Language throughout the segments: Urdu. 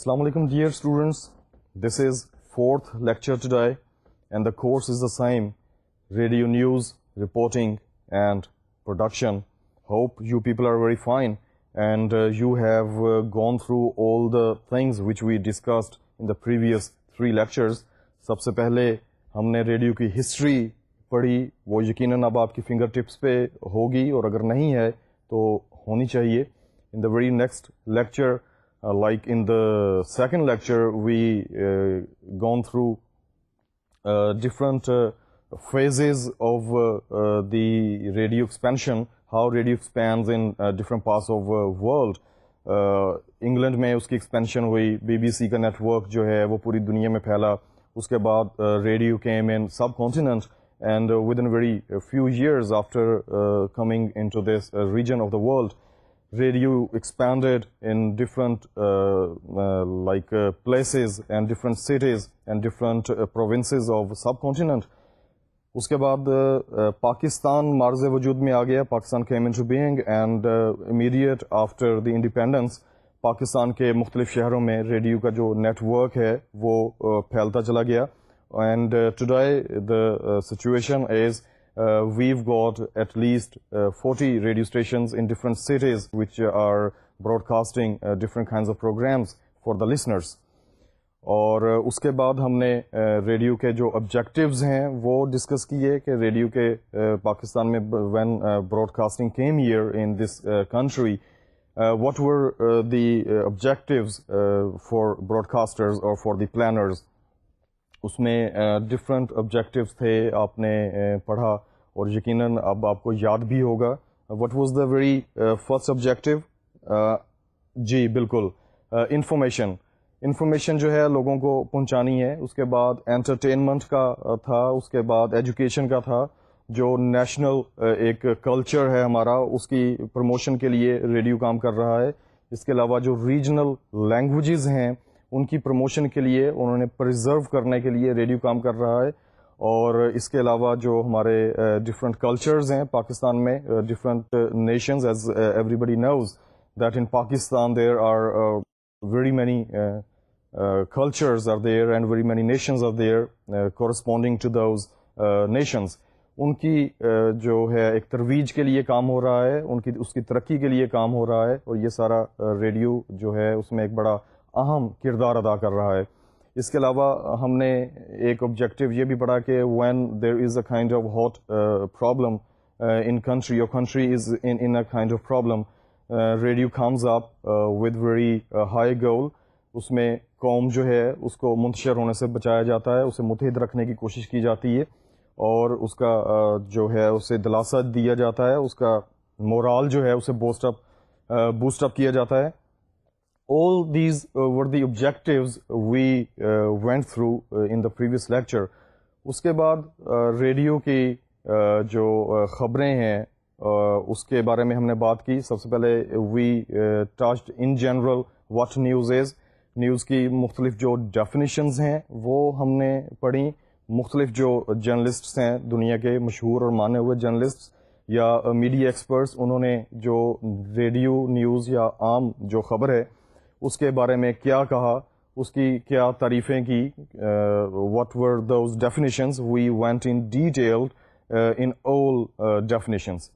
Assalamu alaikum dear students. This is fourth lecture today and the course is the same, radio news, reporting and production. Hope you people are very fine and you have gone through all the things which we discussed in the previous 3 lectures. سب سے پہلے ہم نے ریڈیو کی ہسٹری پڑھی, وہ یقیناً اب آپ کی فنگر ٹپس پہ ہوگی اور اگر نہیں ہے تو ہونی چاہیے. In the very next lecture, like in the second lecture, we gone through different phases of the radio expansion, how radio expands in different parts of world. England میں اس کی ایکسپینشن ہوئی, بی بی سی کا نیٹ ورک جو ہے وہ پوری دنیا میں پھیلا. اس کے بعد radio came in subcontinent and within very few years after coming into this region of the world, radio expanded in different places and different cities and different provinces of subcontinent. اس کے بعد پاکستان معرض وجود میں آ گیا. Pakistan came into being and immediate after the independence Pakistan کے مختلف شہروں میں ریڈیو کا جو نیٹ ورک ہے وہ پھیلتا چلا گیا. And today the situation is we've got at least 40 radio stations in different cities which are broadcasting different kinds of programs for the listeners. اور اس کے بعد ہم نے ریڈیو کے جو آبجیکٹیوز ہیں وہ ڈسکس کیے کہ ریڈیو کے پاکستان میں when broadcasting came here in this country, what were the objectives for broadcasters or for the planners. اس میں ڈفرینٹ آبجیکٹیوز تھے, آپ نے پڑھا اور یقیناً اب آپ کو یاد بھی ہوگا. what was the very first objective? جی بالکل, انفارمیشن جو ہے لوگوں کو پہنچانی ہے. اس کے بعد انٹرٹینمنٹ کا تھا, اس کے بعد ایجوکیشن کا تھا. جو نیشنل ایک کلچر ہے ہمارا اس کی پروموشن کے لیے ریڈیو کام کر رہا ہے. اس کے علاوہ جو ریجنل لینگویجز ہیں ان کی پروموشن کے لیے, انہوں نے پرزرو کرنے کے لیے ریڈیو کام کر رہا ہے. اور اس کے علاوہ جو ہمارے ڈفرینٹ کلچرز ہیں پاکستان میں, different nations, as everybody knows that in Pakistan there are very many cultures are there and very many nations are there corresponding to those nations. ان کی جو ہے ایک ترویج کے لیے کام ہو رہا ہے, ان کی اس کی ترقی کے لیے کام ہو رہا ہے, اور یہ سارا ریڈیو جو ہے اس میں ایک بڑا اہم کردار ادا کر رہا ہے. اس کے علاوہ ہم نے ایک آبجیکٹیو یہ بھی پڑھا کہ when there is a kind of hot problem in country, your country is in a kind of problem, radio comes up with very high goal. اس میں قوم جو ہے اس کو منتشر ہونے سے بچایا جاتا ہے, اسے متحد رکھنے کی کوشش کی جاتی ہے, اور اس کا جو ہے اسے دلاسا دیا جاتا ہے, اس کا مورال جو ہے اسے بوسٹ اپ کیا جاتا ہے. all these were the objectives we went through in the previous lecture. اس کے بعد ریڈیو کی جو خبریں ہیں اس کے بارے میں ہم نے بات کی. سب سے پہلے we touched in general what news is. News کی مختلف جو ڈیفینیشنز ہیں وہ ہم نے پڑھی. مختلف جو جرنلسٹس ہیں دنیا کے مشہور اور مانے ہوئے جرنلسٹس یا میڈیا ایکسپرٹس, انہوں نے جو ریڈیو نیوز یا عام جو خبر ہے اس کے بارے میں کیا کہا, اس کی کیا تعریفیں کی. What were those definitions, we went in detail in all definitions.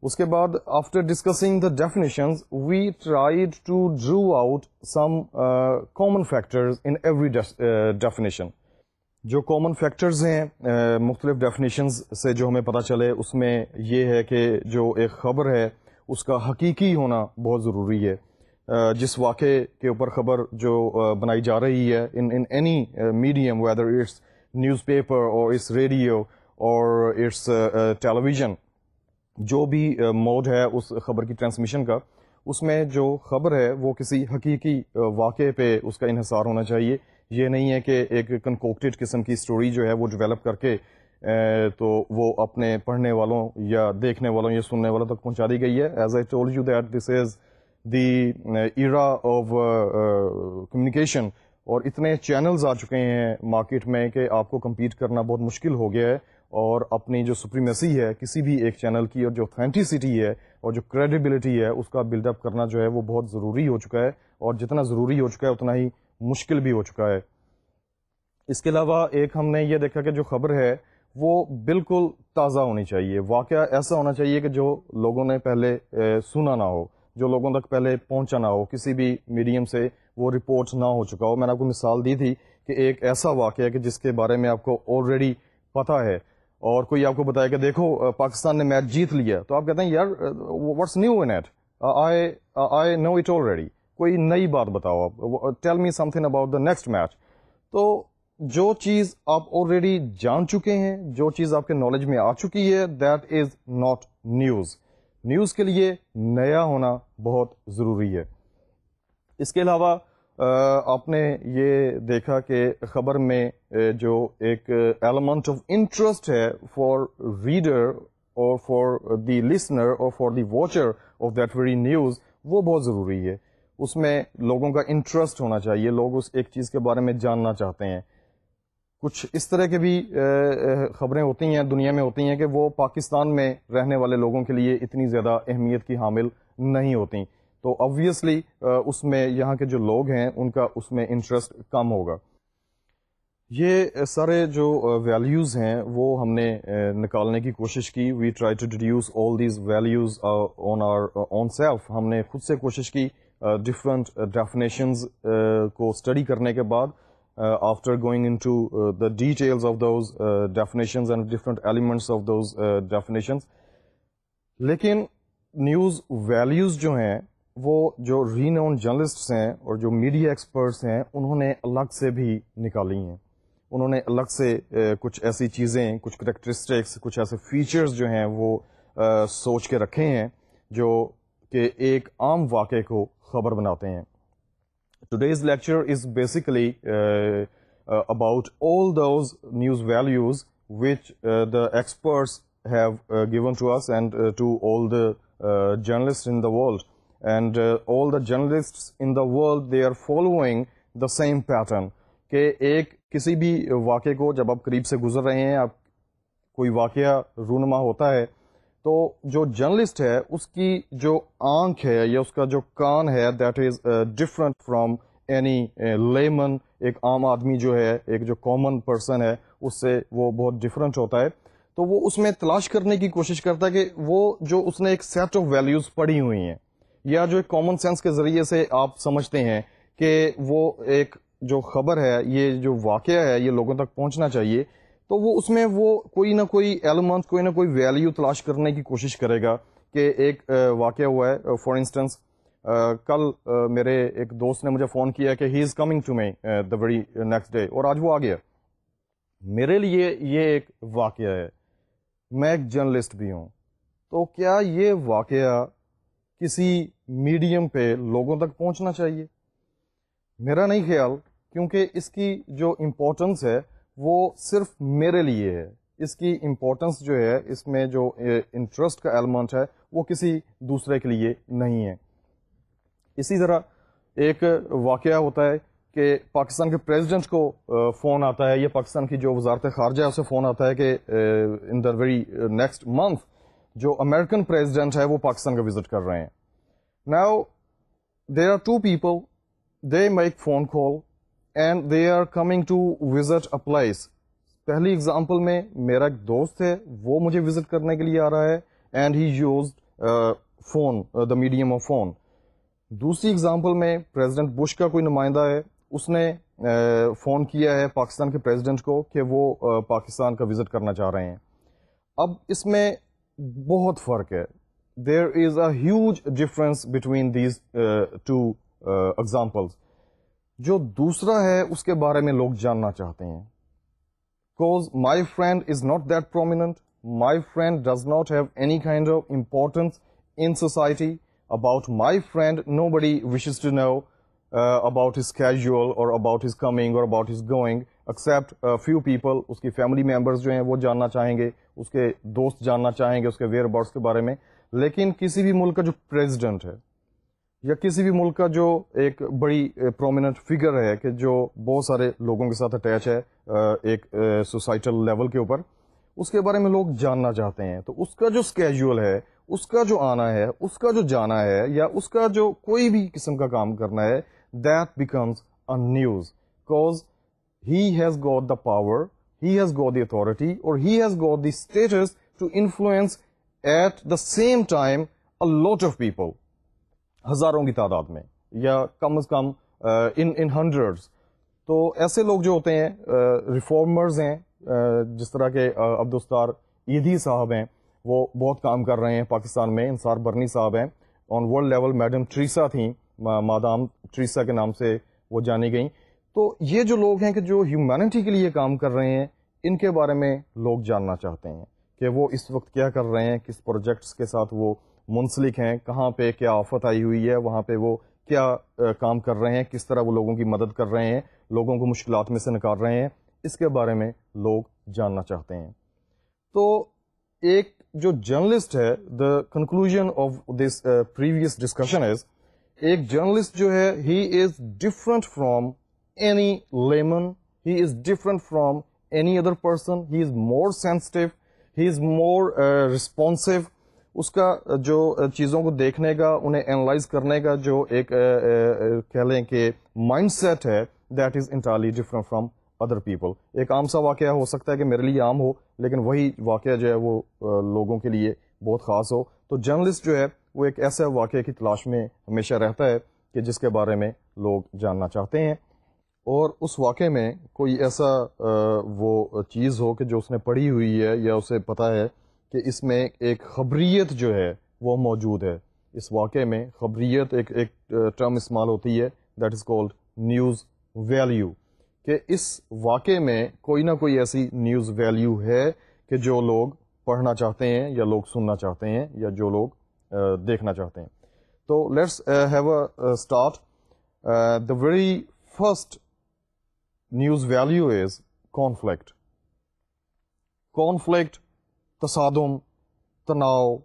اس کے بعد after discussing the definitions we tried to draw out some common factors in every definition. جو common factors ہیں مختلف definitions سے جو ہمیں پتہ چلے, اس میں یہ ہے کہ جو ایک خبر ہے اس کا حقیقی ہونا بہت ضروری ہے. جس واقعے کے اوپر خبر جو بنائی جا رہی ہے in any medium, whether it's newspaper or it's radio اور اٹس ٹیلی ویژن, جو بھی موڈ ہے اس خبر کی ٹرانسمیشن کا, اس میں جو خبر ہے وہ کسی حقیقی واقعے پہ اس کا انحصار ہونا چاہیے. یہ نہیں ہے کہ ایک کنکوکٹڈ قسم کی اسٹوری جو ہے وہ ڈیولپ کر کے تو وہ اپنے پڑھنے والوں یا دیکھنے والوں یا سننے والوں تک پہنچا دی گئی ہے. As I told you that this is the era of communication, اور اتنے چینلز آ چکے ہیں مارکیٹ میں کہ آپ کو کمپیٹ کرنا بہت مشکل ہو گیا ہے, اور اپنی جو سپریمیسی ہے کسی بھی ایک چینل کی اور جو اتھینٹیسٹی ہے اور جو کریڈیبلٹی ہے اس کا بلڈ اپ کرنا جو ہے وہ بہت ضروری ہو چکا ہے. اور جتنا ضروری ہو چکا ہے اتنا ہی مشکل بھی ہو چکا ہے. اس کے علاوہ ایک ہم نے یہ دیکھا کہ جو خبر ہے وہ بالکل تازہ ہونی چاہیے. واقعہ ایسا ہونا چاہیے کہ جو لوگوں نے پہلے سنا نہ ہو, جو لوگوں تک پہلے پہنچا نہ ہو, کسی بھی میڈیم سے وہ رپورٹ نہ ہو چکا ہو. میں نے آپ کو مثال دی تھی کہ ایک ایسا واقعہ کہ جس کے بارے میں آپ کو آلریڈی پتہ ہے, اور کوئی آپ کو بتایا کہ دیکھو پاکستان نے میچ جیت لیا, تو آپ کہتے ہیں یار what's new in it, I know it already. کوئی نئی بات بتاؤ آپ, tell me something about the next match. تو جو چیز آپ آلریڈی جان چکے ہیں, جو چیز آپ کے نالج میں آ چکی ہے, that is not news. News کے لیے نیا ہونا بہت ضروری ہے. اس کے علاوہ آپ نے یہ دیکھا کہ خبر میں جو ایک ایلیمنٹ آف انٹرسٹ ہے فار ریڈر اور فار دی لسنر اور for the watcher of that very news, وہ بہت ضروری ہے. اس میں لوگوں کا انٹرسٹ ہونا چاہیے, لوگ اس ایک چیز کے بارے میں جاننا چاہتے ہیں. کچھ اس طرح کے بھی خبریں ہوتی ہیں دنیا میں ہوتی ہیں کہ وہ پاکستان میں رہنے والے لوگوں کے لیے اتنی زیادہ اہمیت کی حامل نہیں ہوتی, تو آبویسلی اس میں یہاں کے جو لوگ ہیں ان کا اس میں انٹرسٹ کم ہوگا. یہ سارے جو ویلیوز ہیں وہ ہم نے نکالنے کی کوشش کی. We try to deduce all these values on our own self. ہم نے خود سے کوشش کی ڈفرنٹ ڈیفینیشنز کو اسٹڈی کرنے کے بعد, after going into the details of those definitions and different elements of those definitions. لیکن نیوز ویلیوز جو ہیں وہ جو ریناؤنڈ جرنلسٹس ہیں اور جو میڈیا ایکسپرٹس ہیں انہوں نے الگ سے بھی نکالی ہیں. انہوں نے الگ سے کچھ ایسی چیزیں, کچھ کریکٹرسٹکس, کچھ ایسے فیچرز جو ہیں وہ سوچ کے رکھے ہیں جو کہ ایک عام واقعے کو خبر بناتے ہیں. Today's lecture is basically about all those news values which the experts have given to us and to all the journalists in the world. And all the journalists in the world, they are following the same pattern. کہ ایک کسی بھی واقعے کو جب آپ قریب سے گزر رہے ہیں, آپ کوئی واقعہ رونما ہوتا ہے, تو جو جرنلسٹ ہے اس کی جو آنکھ ہے یا اس کا جو کان ہے, that is different from any lemon. ایک عام آدمی جو ہے, ایک جو کامن پرسن ہے, اس سے وہ بہت ڈفرنٹ ہوتا ہے. تو وہ اس میں تلاش کرنے کی کوشش کرتا ہے کہ وہ جو اس نے ایک سیٹ آف ویلیوز پڑھی ہوئی ہیں یا جو ایک کامن سینس کے ذریعے سے آپ سمجھتے ہیں کہ وہ ایک جو خبر ہے, یہ جو واقعہ ہے, یہ لوگوں تک پہنچنا چاہیے, تو وہ اس میں وہ کوئی نہ کوئی ایلیمنٹ, کوئی نہ کوئی ویلیو تلاش کرنے کی کوشش کرے گا. کہ ایک واقعہ ہوا ہے, فار انسٹنس کل میرے ایک دوست نے مجھے فون کیا کہ he is coming to me the very next day, اور آج وہ آ گیا. میرے لیے یہ ایک واقعہ ہے, میں ایک جرنلسٹ بھی ہوں, تو کیا یہ واقعہ کسی میڈیم پہ لوگوں تک پہنچنا چاہیے؟ میرا نہیں خیال, کیونکہ اس کی جو امپورٹنس ہے وہ صرف میرے لیے ہے. اس کی امپورٹنس جو ہے, اس میں جو انٹرسٹ کا ایلیمنٹ ہے, وہ کسی دوسرے کے لیے نہیں ہے. اسی طرح ایک واقعہ ہوتا ہے کہ پاکستان کے پریزیڈنٹ کو فون آتا ہے, یا پاکستان کی جو وزارت خارجہ ہے اسے فون آتا ہے کہ in the very next month جو امریکن پریزیڈنٹ ہے وہ پاکستان کا وزٹ کر رہے ہیں. Now there are two people, they make phone call and they are coming to visit a place. پہلی اگزامپل میں میرا ایک دوست ہے, وہ مجھے وزٹ کرنے کے لیے آ رہا ہے, and he used phone, the medium of phone. دوسری اگزامپل میں پریزیڈنٹ بش کا کوئی نمائندہ ہے, اس نے فون کیا ہے پاکستان کے پریزیڈنٹ کو کہ وہ پاکستان کا وزٹ کرنا چاہ رہے ہیں. اب اس میں بہت فرق ہے. There is a huge difference between these two examples. جو دوسرا ہے اس کے بارے میں لوگ جاننا چاہتے ہیں. Because my friend is not that prominent, my friend does not have any kind of importance in society. About my friend, nobody wishes to know about his schedule or about his coming or about his going, except a few people. اس کی فیملی ممبرز جو ہیں وہ جاننا چاہیں گے, اس کے دوست جاننا چاہیں گے اس کے ویئر اباؤٹس کے بارے میں. لیکن کسی بھی ملک کا جو پریزیڈنٹ ہے یا کسی بھی ملک کا جو ایک بڑی پرومیننٹ فگر ہے کہ جو بہت سارے لوگوں کے ساتھ اٹیچ ہے ایک سوسائٹل لیول کے اوپر, اس کے بارے میں لوگ جاننا چاہتے ہیں. تو اس کا جو اسکیجول ہے, اس کا جو آنا ہے, اس کا جو جانا ہے, یا اس کا جو کوئی بھی قسم کا کام کرنا ہے, that becomes a news, because he has got the power, he has got the authority, or he has got the status to influence at the same time a lot of people, ہزاروں کی تعداد میں یا کم از کم in hundreds. تو ایسے لوگ جو ہوتے ہیں ریفارمرز ہیں، جس طرح کے عبدالستار ایدھی صاحب ہیں، وہ بہت کام کر رہے ہیں پاکستان میں. انصار برنی صاحب ہیں، آن ورلڈ لیول میڈم ٹریسا تھیں، مادام ٹریسا کے نام سے وہ جانی گئیں. تو یہ جو لوگ ہیں کہ جو ہیومینٹی کے لیے کام کر رہے ہیں، ان کے بارے میں لوگ جاننا چاہتے ہیں کہ وہ اس وقت کیا کر رہے ہیں، کس پروجیکٹس کے ساتھ وہ منسلک ہیں، کہاں پہ کیا آفت آئی ہوئی ہے، وہاں پہ وہ کیا کام کر رہے ہیں، کس طرح وہ لوگوں کی مدد کر رہے ہیں، لوگوں کو مشکلات میں سے نکال رہے ہیں. اس کے بارے میں لوگ جاننا چاہتے ہیں. تو ایک جو جرنلسٹ ہے، the conclusion of this previous discussion is, ایک جرنلسٹ جو ہے he is different from any layman, he is different from any other person, he is more sensitive, he is more responsive. اس کا جو چیزوں کو دیکھنے کا، انہیں اینالائز کرنے کا جو ایک کہہ لیں کہ مائنڈ سیٹ ہے، that is entirely different from other people. ایک عام سا واقعہ ہو سکتا ہے کہ میرے لیے عام ہو، لیکن وہی واقعہ جو ہے وہ لوگوں کے لیے بہت خاص ہو. تو جرنلسٹ جو ہے وہ ایک ایسے واقعے کی تلاش میں ہمیشہ رہتا ہے کہ جس کے بارے میں لوگ جاننا چاہتے ہیں، اور اس واقعے میں کوئی ایسا وہ چیز ہو کہ جو اس نے پڑھی ہوئی ہے یا اسے پتہ ہے کہ اس میں ایک خبریت جو ہے وہ موجود ہے. اس واقعے میں خبریت ایک ٹرم استعمال ہوتی ہے، that is called news value, کہ اس واقعے میں کوئی نہ کوئی ایسی نیوز ویلیو ہے کہ جو لوگ پڑھنا چاہتے ہیں یا لوگ سننا چاہتے ہیں یا جو لوگ دیکھنا چاہتے ہیں. تو let's have a start. The very first news value is conflict. Conflict, تصادم، تناؤ.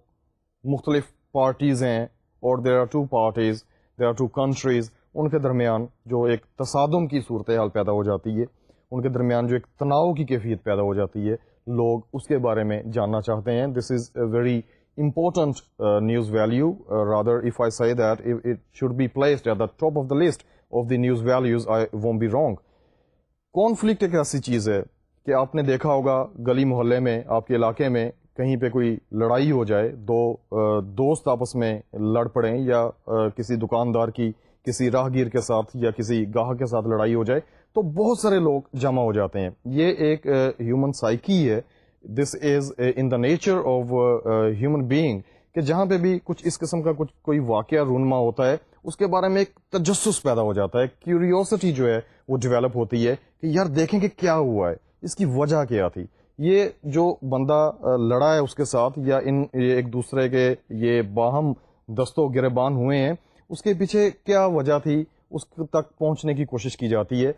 مختلف پارٹیز ہیں، اور there are two parties, there are two countries. ان کے درمیان جو ایک تصادم کی صورتحال پیدا ہو جاتی ہے، ان کے درمیان جو ایک تناؤ کی کیفیت پیدا ہو جاتی ہے، لوگ اس کے بارے میں جاننا چاہتے ہیں. This is a very important news value. Rather, if I say that it should be placed at the top of the list of the news values, I won't be wrong. Conflict ایک ایسی چیز ہے کہ آپ نے دیکھا ہوگا گلی محلے میں، آپ کے علاقے میں کہیں پہ کوئی لڑائی ہو جائے، دو دوست آپس میں لڑ پڑیں، یا کسی دکاندار کی کسی راہگیر کے ساتھ یا کسی گاہک کے ساتھ لڑائی ہو جائے، تو بہت سارے لوگ جمع ہو جاتے ہیں. یہ ایک ہیومن سائیکی ہے. This is in the nature of human being کہ جہاں پہ بھی کچھ اس قسم کا کوئی واقعہ رونما ہوتا ہے، اس کے بارے میں ایک تجسس پیدا ہو جاتا ہے، کیوریوسٹی جو ہے وہ ڈیولپ ہوتی ہے کہ یار دیکھیں کہ کیا ہوا ہے، اس کی وجہ کیا تھی، یہ جو بندہ لڑا ہے اس کے ساتھ، یا ان ایک دوسرے کے یہ باہم دست و گریبان ہوئے ہیں، اس کے پیچھے کیا وجہ تھی، اس تک پہنچنے کی کوشش کی جاتی ہے.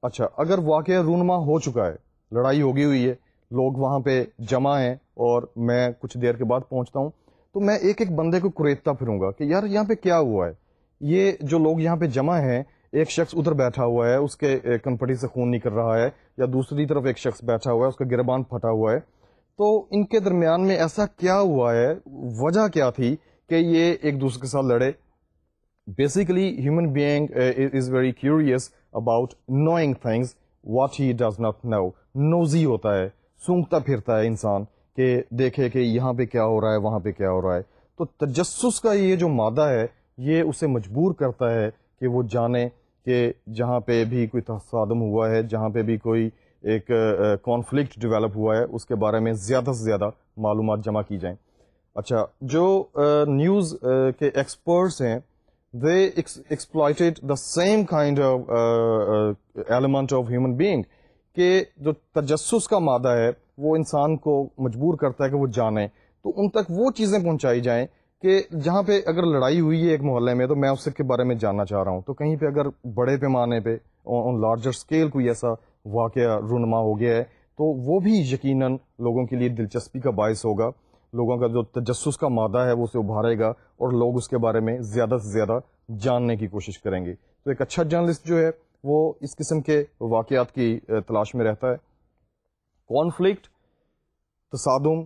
اچھا، اگر واقعہ رونما ہو چکا ہے، لڑائی ہوگی ہوئی ہے، لوگ وہاں پہ جمع ہیں، اور میں کچھ دیر کے بعد پہنچتا ہوں، تو میں ایک ایک بندے کو کریدتا پھروں گا کہ یار یہاں پہ کیا ہوا ہے. یہ جو لوگ یہاں پہ جمع ہیں، ایک شخص ادھر بیٹھا ہوا ہے، اس کے کنپٹی سے خون نکل رہا ہے، یا دوسری طرف ایک شخص بیٹھا ہوا ہے، اس کا گریبان پھٹا ہوا ہے. تو ان کے درمیان میں ایسا کیا ہوا ہے، وجہ کیا تھی کہ یہ ایک دوسرے کے ساتھ لڑے. Basically human being is very curious about knowing things what he does not know. Nosy ہوتا ہے، سونگتا پھرتا ہے انسان کہ دیکھے کہ یہاں پہ کیا ہو رہا ہے، وہاں پہ کیا ہو رہا ہے. تو تجسس کا یہ جو مادہ ہے، یہ اسے مجبور کرتا ہے کہ وہ جانے کہ جہاں پہ بھی کوئی تصادم ہوا ہے، جہاں پہ بھی کوئی ایک کانفلکٹ ڈیولپ ہوا ہے، اس کے بارے میں زیادہ سے زیادہ معلومات جمع کی جائیں. اچھا، جو نیوز کے ایکسپرٹس ہیں، they exploited the same kind of element of human being کہ جو تجسس کا مادہ ہے وہ انسان کو مجبور کرتا ہے کہ وہ جانے، تو ان تک وہ چیزیں پہنچائی جائیں کہ جہاں پہ اگر لڑائی ہوئی ہے ایک محلے میں، تو میں اس کے بارے میں جاننا چاہ رہا ہوں. تو کہیں پہ اگر بڑے پیمانے پہ آن لارجر اسکیل کوئی ایسا واقعہ رونما ہو گیا ہے، تو وہ بھی یقیناً لوگوں کے لیے دلچسپی کا باعث ہوگا. لوگوں کا جو تجسس کا مادہ ہے وہ اسے ابھارے گا، اور لوگ اس کے بارے میں زیادہ سے زیادہ جاننے کی کوشش کریں گے. تو ایک اچھا جرنلسٹ جو ہے وہ اس قسم کے واقعات کی تلاش میں رہتا ہے. کانفلکٹ، تصادم،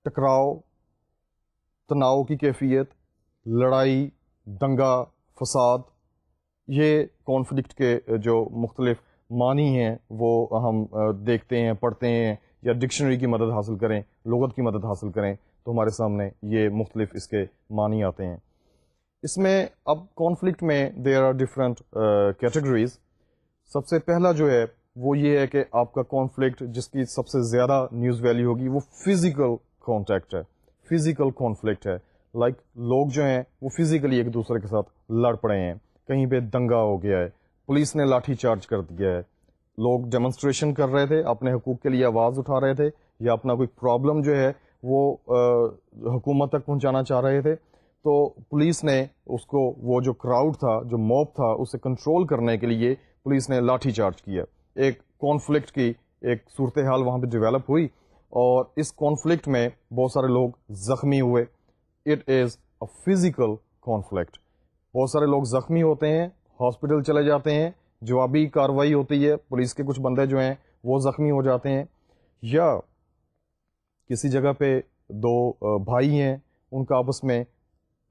ٹکراؤ، تناؤ کی کیفیت، لڑائی، دنگا، فساد، یہ کانفلکٹ کے جو مختلف معنی ہیں وہ ہم دیکھتے ہیں، پڑھتے ہیں، یا ڈکشنری کی مدد حاصل کریں، لغت کی مدد حاصل کریں تو ہمارے سامنے یہ مختلف اس کے معنی آتے ہیں. اس میں اب کانفلکٹ میں دیر آر ڈفرینٹ کیٹیگریز. سب سے پہلا جو ہے وہ یہ ہے کہ آپ کا کانفلکٹ جس کی سب سے زیادہ نیوز ویلیو ہوگی وہ فزیکل کانٹیکٹ ہے، فزیکل کانفلکٹ ہے. لائک لوگ جو ہیں وہ فزیکلی ایک دوسرے کے ساتھ لڑ پڑے ہیں، کہیں پہ دنگا ہو گیا ہے، پولیس نے لاٹھی چارج کر دیا ہے، لوگ ڈیمونسٹریشن کر رہے تھے، اپنے حقوق کے لیے آواز اٹھا رہے تھے، یا اپنا کوئی پرابلم جو ہے وہ حکومت تک پہنچانا چاہ رہے تھے، تو پولیس نے اس کو، وہ جو کراؤڈ تھا، جو موب تھا، اسے کنٹرول کرنے کے لیے پولیس نے لاٹھی چارج کیا. ایک کانفلکٹ کی ایک صورتحال وہاں پہ ڈیولپ ہوئی، اور اس کانفلکٹ میں بہت سارے لوگ زخمی ہوئے. It is a physical conflict. بہت سارے لوگ زخمی ہوتے ہیں، ہاسپٹل چلے جاتے ہیں، جوابی کارروائی ہوتی ہے، پولیس کے کچھ بندے جو ہیں وہ زخمی ہو جاتے ہیں. یا کسی جگہ پہ دو بھائی ہیں، ان کا آپس میں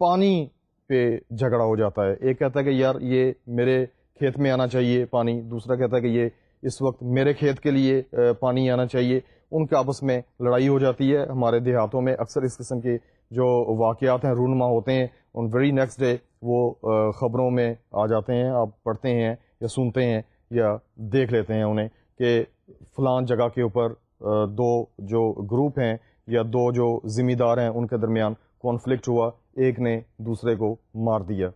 پانی پہ جھگڑا ہو جاتا ہے. ایک کہتا ہے کہ یار یہ میرے کھیت میں آنا چاہیے پانی، دوسرا کہتا ہے کہ یہ اس وقت میرے کھیت کے لیے پانی آنا چاہیے. ان کے آپس میں لڑائی ہو جاتی ہے. ہمارے دیہاتوں میں اکثر اس قسم کے جو واقعات ہیں رونما ہوتے ہیں. آن ویری نیکسٹ ڈے وہ خبروں میں آ جاتے ہیں، آپ پڑھتے ہیں یا سنتے ہیں یا دیکھ لیتے ہیں انہیں کہ فلان جگہ کے اوپر دو جو گروپ ہیں یا دو جو ذمہ دار ہیں ان کے درمیان کانفلکٹ ہوا، ایک نے دوسرے کو مار دیا،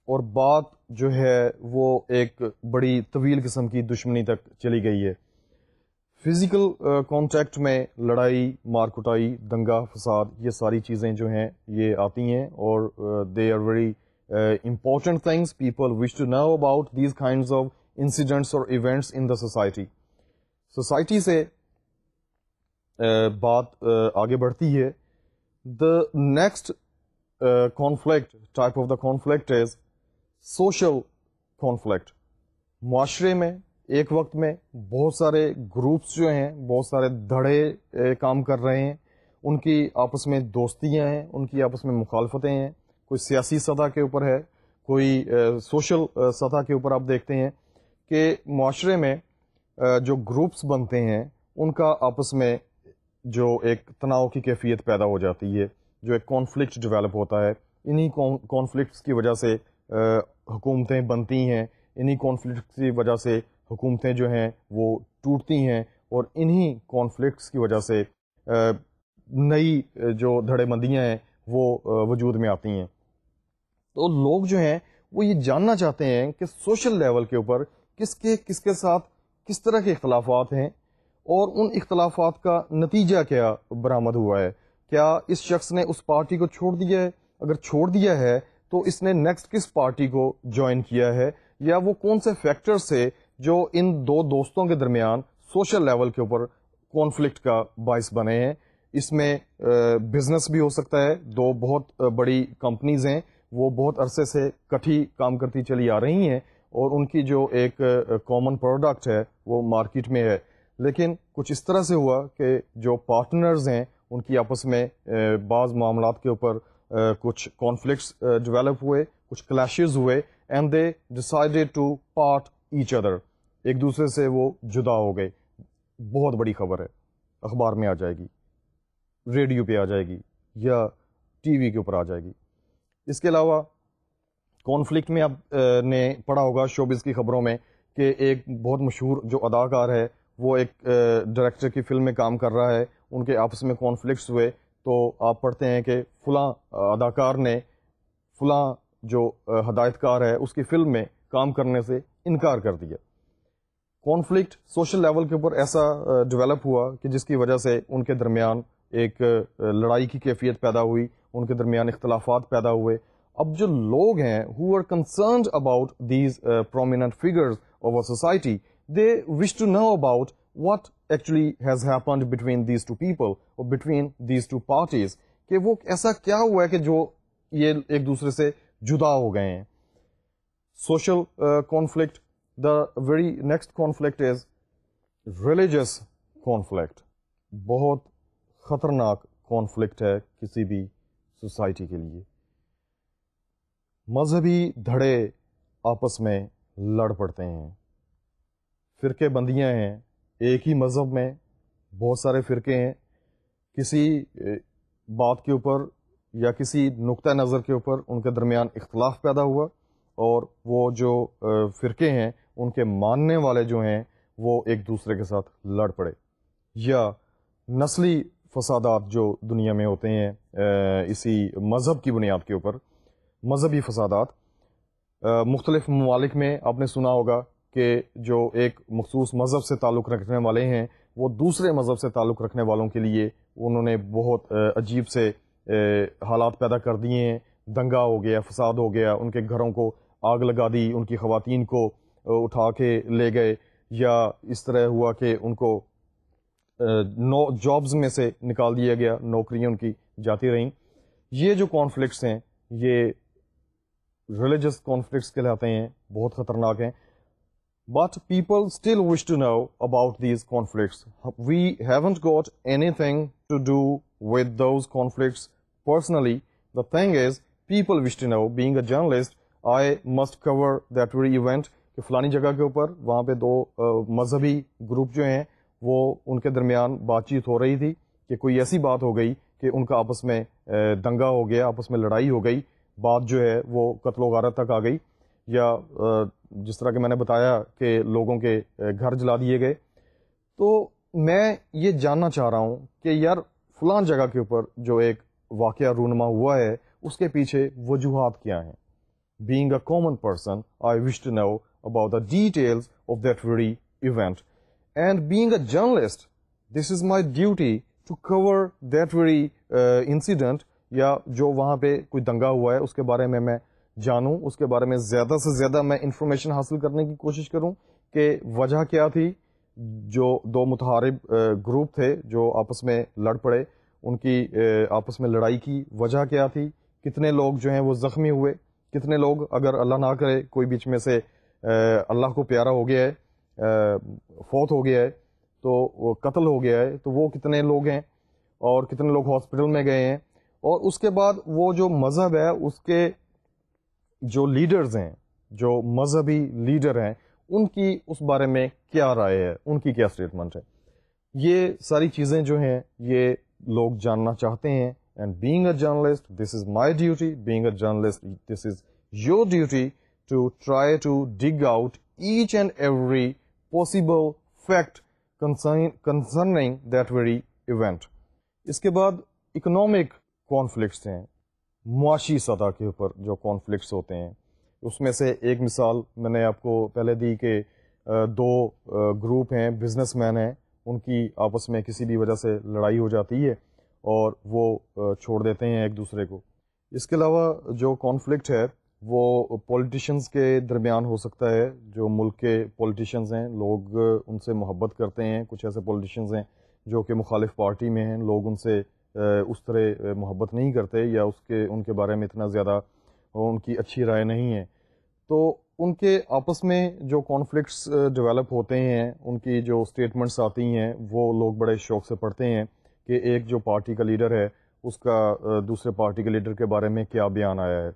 اور بات جو ہے وہ ایک بڑی طویل قسم کی دشمنی تک چلی گئی ہے. فزیکل کانٹیکٹ میں لڑائی، مار کٹائی، دنگا فساد، یہ ساری چیزیں جو ہیں یہ آتی ہیں، اور they are very important things. People wish to know about these kinds of incidents اور events in the society. Society سے بات آگے بڑھتی ہے. The next conflict type of the conflict is social conflict. معاشرے میں ایک وقت میں بہت سارے گروپس جو ہیں، بہت سارے دھڑے کام کر رہے ہیں، ان کی آپس میں دوستیاں ہیں، ان کی آپس میں مخالفتیں ہیں. کوئی سیاسی سطح کے اوپر ہے، کوئی سوشل سطح کے اوپر. آپ دیکھتے ہیں کہ معاشرے میں جو گروپس بنتے ہیں ان کا آپس میں جو ایک تناؤ کی کیفیت پیدا ہو جاتی ہے، جو ایک کانفلکٹ ڈیولپ ہوتا ہے. انہی کانفلکٹس کی وجہ سے حکومتیں بنتی ہیں، انہی کانفلکٹس کی وجہ سے حکومتیں جو ہیں وہ ٹوٹتی ہیں، اور انہی کانفلکٹس کی وجہ سے نئی جو دھڑے بندیاں ہیں وہ وجود میں آتی ہیں. تو لوگ جو ہیں وہ یہ جاننا چاہتے ہیں کہ سوشل لیول کے اوپر کس کے ساتھ کس طرح کے اختلافات ہیں، اور ان اختلافات کا نتیجہ کیا برآمد ہوا ہے. کیا اس شخص نے اس پارٹی کو چھوڑ دیا ہے؟ اگر چھوڑ دیا ہے تو اس نے نیکسٹ کس پارٹی کو جوائن کیا ہے، یا وہ کون سے فیکٹرز سے جو ان دو دوستوں کے درمیان سوشل لیول کے اوپر کانفلکٹ کا باعث بنے ہیں. اس میں بزنس بھی ہو سکتا ہے. دو بہت بڑی کمپنیز ہیں، وہ بہت عرصے سے کٹھی کام کرتی چلی آ رہی ہیں، اور ان کی جو ایک کامن پروڈکٹ ہے وہ مارکیٹ میں ہے. لیکن کچھ اس طرح سے ہوا کہ جو پارٹنرز ہیں ان کی آپس میں بعض معاملات کے اوپر کچھ کانفلکٹس ڈیولپ ہوئے، کچھ کلیشز ہوئے، and they decided to part each other. ایک دوسرے سے وہ جدا ہو گئے. بہت بڑی خبر ہے، اخبار میں آ جائے گی، ریڈیو پہ آ جائے گی، یا ٹی وی کے اوپر آ جائے گی. اس کے علاوہ کانفلکٹ میں آپ نے پڑھا ہوگا شوبز کی خبروں میں کہ ایک بہت مشہور جو اداکار ہے وہ ایک ڈائریکٹر کی فلم میں کام کر رہا ہے، ان کے آپس میں کانفلکٹس ہوئے، تو آپ پڑھتے ہیں کہ فلاں اداکار نے فلاں جو ہدایت کار ہے اس کی فلم میں کام کرنے سے انکار کر دیا. کانفلکٹ سوشل لیول کے اوپر ایسا ڈیولپ ہوا کہ جس کی وجہ سے ان کے درمیان ایک لڑائی کی کیفیت پیدا ہوئی، ان کے درمیان اختلافات پیدا ہوئے. اب جو لوگ ہیں who are concerned about these prominent figures of a society, they wish to know about what actually has happened between these two people or between these two parties, کہ وہ ایسا کیا ہوا ہے کہ جو یہ ایک دوسرے سے جدا ہو گئے ہیں. Social conflict. The very next conflict is religious conflict. بہت خطرناک کانفلکٹ ہے کسی بھی سوسائٹی کے لیے. مذہبی دھڑے آپس میں لڑ پڑتے ہیں. فرقے بندیاں ہیں, ایک ہی مذہب میں بہت سارے فرقے ہیں, کسی بات کے اوپر یا کسی نقطہ نظر کے اوپر ان کے درمیان اختلاف پیدا ہوا, اور وہ جو فرقے ہیں ان کے ماننے والے جو ہیں وہ ایک دوسرے کے ساتھ لڑ پڑے. یا نسلی فسادات جو دنیا میں ہوتے ہیں اسی مذہب کی بنیاد کے اوپر, مذہبی فسادات. مختلف ممالک میں آپ نے سنا ہوگا کہ جو ایک مخصوص مذہب سے تعلق رکھنے والے ہیں وہ دوسرے مذہب سے تعلق رکھنے والوں کے لیے انہوں نے بہت عجیب سے حالات پیدا کر دیے ہیں. دنگا ہو گیا, فساد ہو گیا, ان کے گھروں کو آگ لگا دی, ان کی خواتین کو اٹھا کے لے گئے, یا اس طرح ہوا کہ ان کو جابز میں سے نکال دیا گیا, نوکریاں ان کی جاتی رہیں. یہ جو کانفلکٹس ہیں یہ ریلیجس کانفلکٹس کہلاتے ہیں, بہت خطرناک ہیں. But people still wish to know about these conflicts. We haven't got anything to do with those conflicts personally. The thing is, people wish to know. Being a journalist, I must cover that very event. کہ فلانی جگہ کے اوپر وہاں پہ دو مذہبی گروپ جو ہیں وہ ان کے درمیان بات چیت ہو رہی تھی کہ کوئی ایسی بات ہو گئی کہ ان کا آپس میں دنگا ہو گیا, آپس میں لڑائی ہو گئی, بات جو ہے وہ قتل و غارت تک آ گئی, یا جس طرح کہ میں نے بتایا کہ لوگوں کے گھر جلا دیے گئے. تو میں یہ جاننا چاہ رہا ہوں کہ یار فلان جگہ کے اوپر جو ایک واقعہ رونما ہوا ہے اس کے پیچھے وجوہات کیا ہیں. Being a common person, I wish to know about the details of that very event. And being a journalist, this is my duty to cover that very incident, یا جو وہاں پہ کوئی دنگا ہوا ہے اس کے بارے میں جانوں, اس کے بارے میں زیادہ سے زیادہ میں انفارمیشن حاصل کرنے کی کوشش کروں کہ وجہ کیا تھی. جو دو متحارب گروپ تھے جو آپس میں لڑ پڑے, ان کی آپس میں لڑائی کی وجہ کیا تھی, کتنے لوگ جو ہیں وہ زخمی ہوئے, کتنے لوگ اگر اللہ نہ کرے کوئی بیچ میں سے اللہ کو پیارا ہو گیا ہے, فوت ہو گیا ہے, تو وہ قتل ہو گیا ہے, تو وہ کتنے لوگ ہیں اور کتنے لوگ ہاسپٹل میں گئے ہیں. اور اس کے بعد وہ جو مذہب ہے اس کے جو لیڈرز ہیں, جو مذہبی لیڈر ہیں, ان کی اس بارے میں کیا رائے ہے, ان کی کیا اسٹیٹمنٹ ہے. یہ ساری چیزیں جو ہیں یہ لوگ جاننا چاہتے ہیں. And being a journalist, this is my duty. Being a journalist, this is your duty to try to dig out each and every possible fact concerning that very event. اس کے بعد اکنامک کانفلکٹس ہیں, معاشی سطح کے اوپر جو کانفلکٹس ہوتے ہیں. اس میں سے ایک مثال میں نے آپ کو پہلے دی کہ دو گروپ ہیں, بزنس مین ہیں, ان کی آپس میں کسی بھی وجہ سے لڑائی ہو جاتی ہے اور وہ چھوڑ دیتے ہیں ایک دوسرے کو. اس کے علاوہ جو کانفلکٹ ہے وہ پولیٹیشنز کے درمیان ہو سکتا ہے. جو ملک کے پولیٹیشنز ہیں لوگ ان سے محبت کرتے ہیں, کچھ ایسے پولیٹیشنز ہیں جو کہ مخالف پارٹی میں ہیں, لوگ ان سے اس طرح محبت نہیں کرتے یا ان کے بارے میں اتنا زیادہ ان کی اچھی رائے نہیں ہے. تو ان کے آپس میں جو کانفلکٹس ڈیولپ ہوتے ہیں, ان کی جو اسٹیٹمنٹس آتی ہیں وہ لوگ بڑے شوق سے پڑھتے ہیں کہ ایک جو پارٹی کا لیڈر ہے اس کا دوسرے پارٹی کے لیڈر کے بارے میں کیا بیان آیا ہے.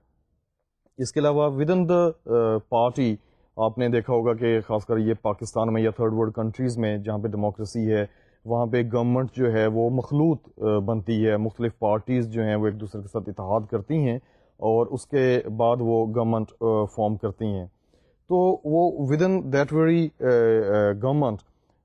اس کے علاوہ ود ان دا پارٹی آپ نے دیکھا ہوگا کہ خاص کر یہ پاکستان میں یا تھرڈ ورلڈ کنٹریز میں جہاں پہ ڈیموکریسی ہے وہاں پہ گورنمنٹ جو ہے وہ مخلوط بنتی ہے, مختلف پارٹیز جو ہیں وہ ایک دوسرے کے ساتھ اتحاد کرتی ہیں اور اس کے بعد وہ گورنمنٹ فارم کرتی ہیں. تو وہ within that very government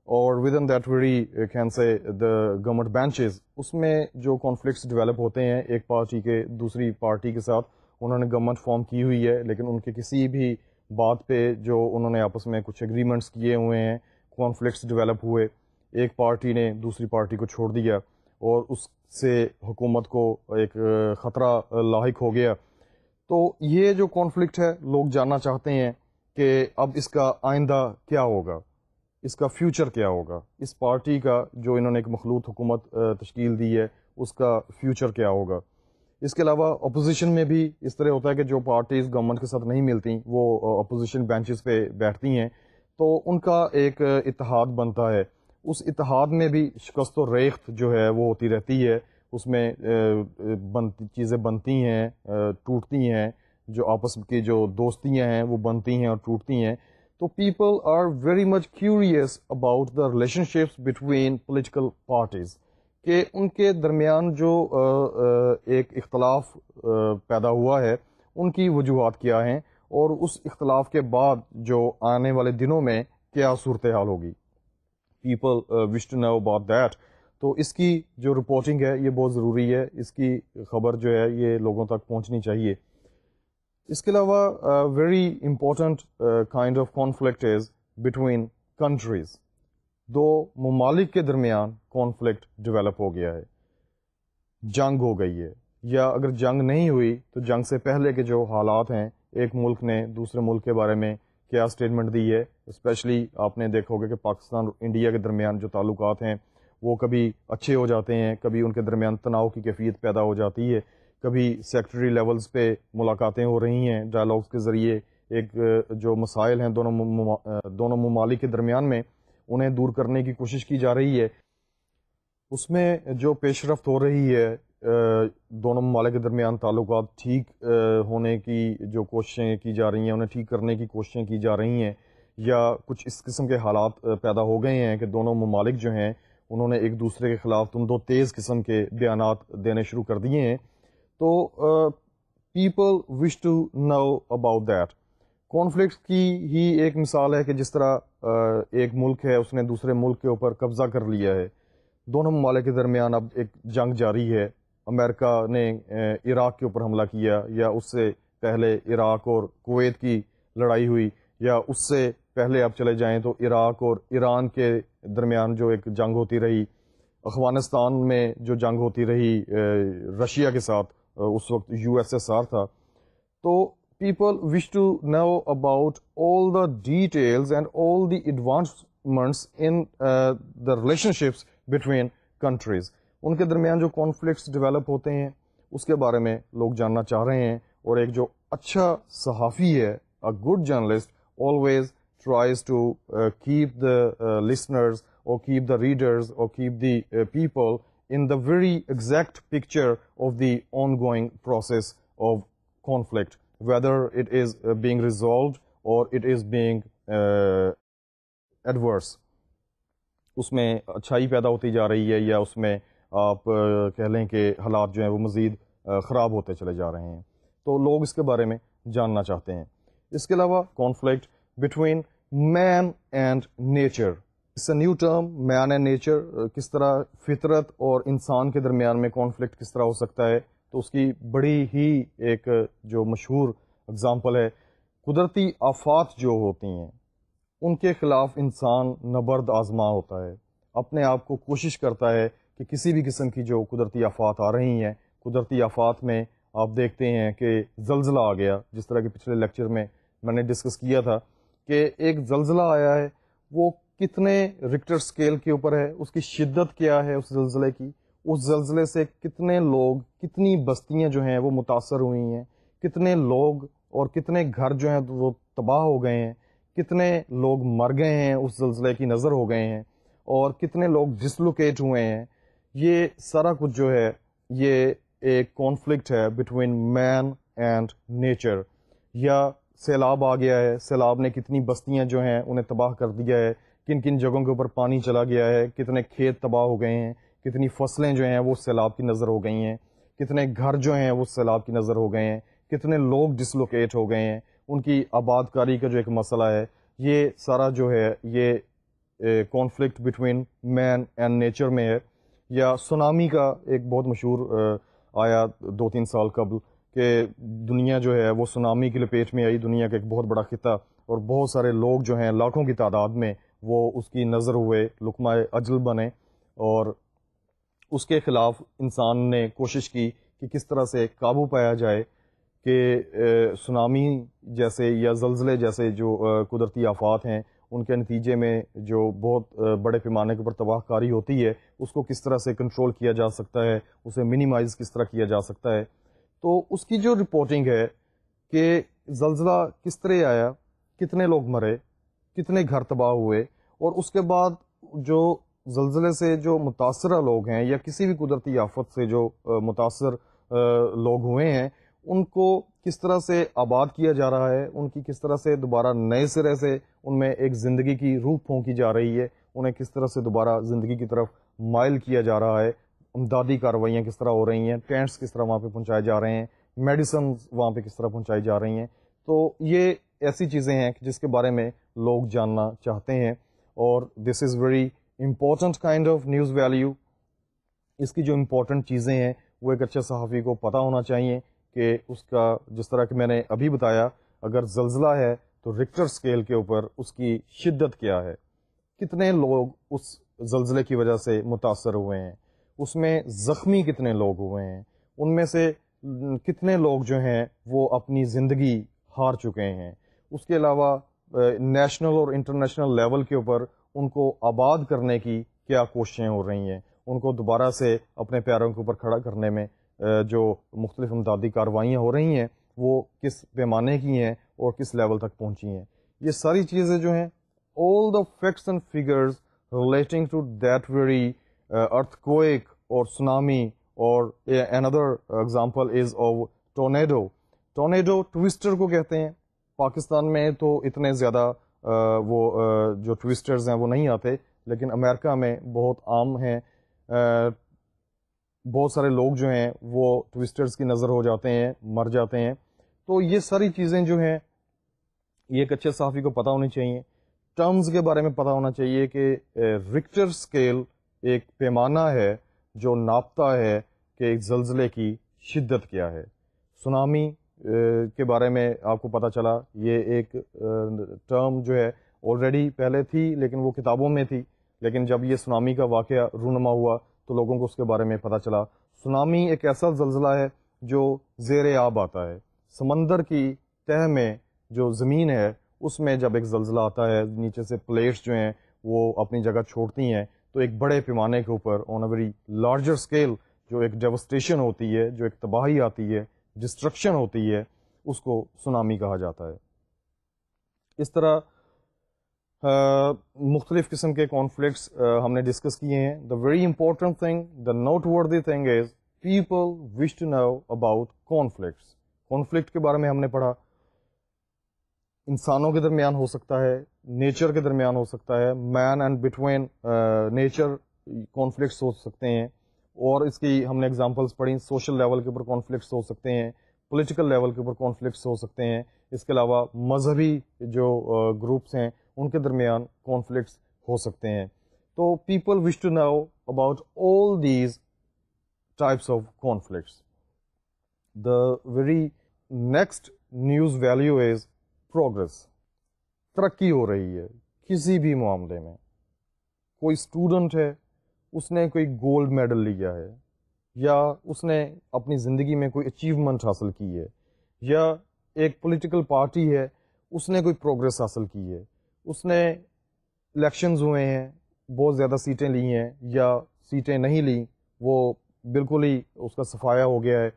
اور within that very can say the government benches, اس میں جو کانفلکٹس ڈیولپ ہوتے ہیں ایک پارٹی کے دوسری پارٹی کے ساتھ, انہوں نے گورنمنٹ فارم کی ہوئی ہے لیکن ان کے کسی بھی بات پہ جو انہوں نے آپس میں کچھ ایگریمنٹس کیے ہوئے ہیں, کانفلکٹس ڈیولپ ہوئے, ایک پارٹی نے دوسری پارٹی کو چھوڑ دیا اور اس سے حکومت کو ایک خطرہ لاحق ہو گیا. تو یہ جو کانفلکٹ ہے لوگ جاننا چاہتے ہیں کہ اب اس کا آئندہ کیا ہوگا, اس کا فیوچر کیا ہوگا, اس پارٹی کا جو انہوں نے ایک مخلوط حکومت تشکیل دی ہے اس کا فیوچر کیا ہوگا. اس کے علاوہ اپوزیشن میں بھی اس طرح ہوتا ہے کہ جو پارٹیز گورنمنٹ کے ساتھ نہیں ملتی وہ اپوزیشن بینچز پہ بیٹھتی ہیں, تو ان کا ایک اتحاد بنتا ہے. اس اتحاد میں بھی شکست و ریخت جو ہے وہ ہوتی رہتی ہے, اس میں چیزیں بنتی ہیں, ٹوٹتی ہیں, جو آپس کی جو دوستیاں ہیں وہ بنتی ہیں اور ٹوٹتی ہیں. تو people are very much curious about the relationships between political parties, کہ ان کے درمیان جو ایک اختلاف پیدا ہوا ہے ان کی وجوہات کیا ہیں, اور اس اختلاف کے بعد جو آنے والے دنوں میں کیا صورتحال ہوگی. People wish to know about that. تو اس کی جو رپورٹنگ ہے یہ بہت ضروری ہے, اس کی خبر جو ہے یہ لوگوں تک پہنچنی چاہیے. اس کے علاوہ very important kind of conflict is between countries. دو ممالک کے درمیان کانفلکٹ ڈیولپ ہو گیا ہے, جنگ ہو گئی ہے, یا اگر جنگ نہیں ہوئی تو جنگ سے پہلے کے جو حالات ہیں, ایک ملک نے دوسرے ملک کے بارے میں کیا اسٹیٹمنٹ دی ہے. اسپیشلی آپ نے دیکھا ہوگا کہ پاکستان اور انڈیا کے درمیان جو تعلقات ہیں وہ کبھی اچھے ہو جاتے ہیں, کبھی ان کے درمیان تناؤ کی کیفیت پیدا ہو جاتی ہے, کبھی سیکٹری لیولز پہ ملاقاتیں ہو رہی ہیں ڈائلاگس کے ذریعے. ایک جو مسائل ہیں دونوں ممالک کے درمیان میں انہیں دور کرنے کی کوشش کی جا رہی ہے. اس میں جو پیش رفت ہو رہی ہے, دونوں ممالک کے درمیان تعلقات ٹھیک ہونے کی جو کوششیں کی جا رہی ہیں, انہیں ٹھیک کرنے کی کوششیں کی جا رہی ہیں, یا کچھ اس قسم کے حالات پیدا ہو گئے ہیں کہ دونوں ممالک جو ہیں انہوں نے ایک دوسرے کے خلاف تند و تیز قسم کے بیانات دینے شروع کر دیے ہیں. تو people wish to know about that. Conflict کی ہی ایک مثال ہے کہ جس طرح ایک ملک ہے اس نے دوسرے ملک کے اوپر قبضہ کر لیا ہے. دونوں ممالک کے درمیان اب ایک جنگ جاری ہے. امریکہ نے عراق کے اوپر حملہ کیا, یا اس سے پہلے عراق اور کویت کی لڑائی ہوئی, یا اس سے پہلے آپ چلے جائیں تو عراق اور ایران کے درمیان جو ایک جنگ ہوتی رہی, افغانستان میں جو جنگ ہوتی رہی رشیا کے ساتھ, اس وقت USSR تھا. تو people wish to know about all the details and all the advancements in the relationships between countries. ان کے درمیان جو کانفلکٹس ڈیولپ ہوتے ہیں اس کے بارے میں لوگ جاننا چاہ رہے ہیں. اور ایک جو اچھا صحافی ہے, a good journalist always tries to keep the listeners or keep the readers or keep the people in the very exact picture of the ongoing process of conflict, whether it is being resolved or it is being adverse. اس میں اچھائی پیدا ہوتی جا رہی ہے, یا اس میں آپ کہہ لیں کہ حالات جو ہیں وہ مزید خراب ہوتے چلے جا رہے ہیں. تو لوگ اس کے بارے میں جاننا چاہتے ہیں. اس کے علاوہ conflict between man and nature. It's a new term, man and nature. کس طرح فطرت اور انسان کے درمیان میں کانفلکٹ کس طرح ہو سکتا ہے. تو اس کی بڑی ہی ایک جو مشہور اگزامپل ہے, قدرتی آفات جو ہوتی ہیں ان کے خلاف انسان نبرد آزما ہوتا ہے. اپنے آپ کو کوشش کرتا ہے کہ کسی بھی قسم کی جو قدرتی آفات آ رہی ہیں, قدرتی آفات میں آپ دیکھتے ہیں کہ زلزلہ آ گیا, جس طرح کہ پچھلے لیکچر میں نے ڈسکس کیا تھا کہ ایک زلزلہ آیا ہے, وہ کتنے ریکٹر سکیل کے اوپر ہے, اس کی شدت کیا ہے اس زلزلے کی, اس زلزلے سے کتنے لوگ, کتنی بستیاں جو ہیں وہ متاثر ہوئی ہیں, کتنے لوگ اور کتنے گھر جو ہیں وہ تباہ ہو گئے ہیں, کتنے لوگ مر گئے ہیں اس زلزلے کی نظر ہو گئے ہیں, اور کتنے لوگ ڈسلوکیٹ ہوئے ہیں. یہ سارا کچھ جو ہے یہ ایک کانفلکٹ ہے بٹوین مین اینڈ نیچر. یا سیلاب آ گیا ہے, سیلاب نے کتنی بستیاں جو ہیں انہیں تباہ کر دیا ہے, کن کن جگہوں کے اوپر پانی چلا گیا ہے, کتنے کھیت تباہ ہو گئے ہیں, کتنی فصلیں جو ہیں وہ سیلاب کی نظر ہو گئی ہیں, کتنے گھر جو ہیں وہ سیلاب کی نظر ہو گئے ہیں, کتنے لوگ ڈسلوکیٹ ہو گئے ہیں, ان کی آباد کاری کا جو ایک مسئلہ ہے. یہ سارا جو ہے یہ conflict between man and nature میں ہے. یا سونامی کا ایک بہت مشہور آیا 2-3 سال قبل کہ دنیا جو ہے وہ سونامی کی لپیٹ میں آئی. دنیا کا ایک بہت بڑا خطہ, اور بہت سارے لوگ جو ہیں لاکھوں کی تعداد میں وہ اس کی نظر ہوئے, لقمہ اجل بنے, اور اس کے خلاف انسان نے کوشش کی کہ کس طرح سے قابو پایا جائے کہ سونامی جیسے یا زلزلے جیسے جو قدرتی آفات ہیں ان کے نتیجے میں جو بہت بڑے پیمانے کے اوپر تباہ کاری ہوتی ہے اس کو کس طرح سے کنٹرول کیا جا سکتا ہے, اسے منیمائز کس طرح کیا جا سکتا ہے. تو اس کی جو رپورٹنگ ہے کہ زلزلہ کس طرح آیا, کتنے لوگ مرے, کتنے گھر تباہ ہوئے, اور اس کے بعد جو زلزلے سے جو متاثرہ لوگ ہیں یا کسی بھی قدرتی آفت سے جو متاثر لوگ ہوئے ہیں ان کو کس طرح سے آباد کیا جا رہا ہے، ان کی کس طرح سے دوبارہ نئے سرے سے ان میں ایک زندگی کی روح پھونکی جا رہی ہے، انہیں کس طرح سے دوبارہ زندگی کی طرف مائل کیا جا رہا ہے، امدادی کارروائیاں کس طرح ہو رہی ہیں، ٹینٹس کس طرح وہاں پہ پہنچائے جا رہے ہیں، میڈیسنز وہاں پہ کس طرح پہنچائی جا رہی ہیں. تو یہ ایسی چیزیں ہیں جس کے بارے میں لوگ جاننا چاہتے ہیں، اور this is very important kind of news value. اس کی جو امپورٹنٹ چیزیں ہیں وہ ایک اچھے صحافی کو پتہ ہونا چاہیے کہ اس کا، جس طرح کہ میں نے ابھی بتایا، اگر زلزلہ ہے تو ریکٹر اسکیل کے اوپر اس کی شدت کیا ہے، کتنے لوگ اس زلزلے کی وجہ سے متاثر ہوئے ہیں، اس میں زخمی کتنے لوگ ہوئے ہیں، ان میں سے کتنے لوگ جو ہیں وہ اپنی زندگی ہار چکے ہیں. اس کے علاوہ نیشنل اور انٹرنیشنل لیول کے اوپر ان کو آباد کرنے کی کیا کوششیں ہو رہی ہیں، ان کو دوبارہ سے اپنے پیروں کے اوپر کھڑا کرنے میں جو مختلف امدادی کارروائیاں ہو رہی ہیں وہ کس پیمانے کی ہیں اور کس لیول تک پہنچی ہیں. یہ ساری چیزیں جو ہیں، all the facts and figures relating to that very earthquake or tsunami, or another example is of tornado. Tornado twister کو کہتے ہیں. پاکستان میں تو اتنے زیادہ وہ جو ٹویسٹرز ہیں وہ نہیں آتے، لیکن امریکہ میں بہت عام ہیں. بہت سارے لوگ جو ہیں وہ ٹویسٹرز کی نظر ہو جاتے ہیں، مر جاتے ہیں. تو یہ ساری چیزیں جو ہیں یہ ایک اچھے صحافی کو پتہ ہونی چاہیے. ٹرمز کے بارے میں پتہ ہونا چاہیے کہ ریکٹر اسکیل ایک پیمانہ ہے جو ناپتا ہے کہ ایک زلزلے کی شدت کیا ہے. سونامی کے بارے میں آپ کو پتہ چلا، یہ ایک ٹرم جو ہے آلریڈی پہلے تھی لیکن وہ کتابوں میں تھی، لیکن جب یہ سونامی کا واقعہ رونما ہوا تو لوگوں کو اس کے بارے میں پتہ چلا. سونامی ایک ایسا زلزلہ ہے جو زیر آب آتا ہے، سمندر کی تہہ میں جو زمین ہے اس میں جب ایک زلزلہ آتا ہے، نیچے سے پلیٹس جو ہیں وہ اپنی جگہ چھوڑتی ہیں، تو ایک بڑے پیمانے کے اوپر آن اے ویری لارجر اسکیل جو ایک ڈیوسٹیشن ہوتی ہے، جو ایک تباہی آتی ہے، ڈسٹرکشن ہوتی ہے، اس کو سونامی کہا جاتا ہے. اس طرح مختلف قسم کے کانفلکٹس ہم نے ڈسکس کیے ہیں. The very important thing, the noteworthy thing is people wish to know about conflicts. Conflict کے بارے میں ہم نے پڑھا، انسانوں کے درمیان ہو سکتا ہے، نیچر کے درمیان ہو سکتا ہے، مین اینڈ بٹوین نیچر کانفلکٹس ہو سکتے ہیں، اور اس کی ہم نے ایگزامپلس پڑھی. سوشل لیول کے اوپر کانفلکٹس ہو سکتے ہیں، پولیٹیکل لیول کے اوپر کانفلکٹس ہو سکتے ہیں. اس کے علاوہ مذہبی جو گروپس ہیں ان کے درمیان کانفلکٹس ہو سکتے ہیں. تو people wish to know about all these types of conflicts. The very next news value is progress. ترقی ہو رہی ہے کسی بھی معاملے میں. کوئی اسٹوڈنٹ ہے، اس نے کوئی گولڈ میڈل لیا ہے، یا اس نے اپنی زندگی میں کوئی اچیومنٹ حاصل کی ہے، یا ایک پولیٹیکل پارٹی ہے، اس نے کوئی پروگرس حاصل کی ہے، اس نے الیکشنز ہوئے ہیں، بہت زیادہ سیٹیں لی ہیں، یا سیٹیں نہیں لیں، وہ بالکل ہی اس کا صفایا ہو گیا ہے.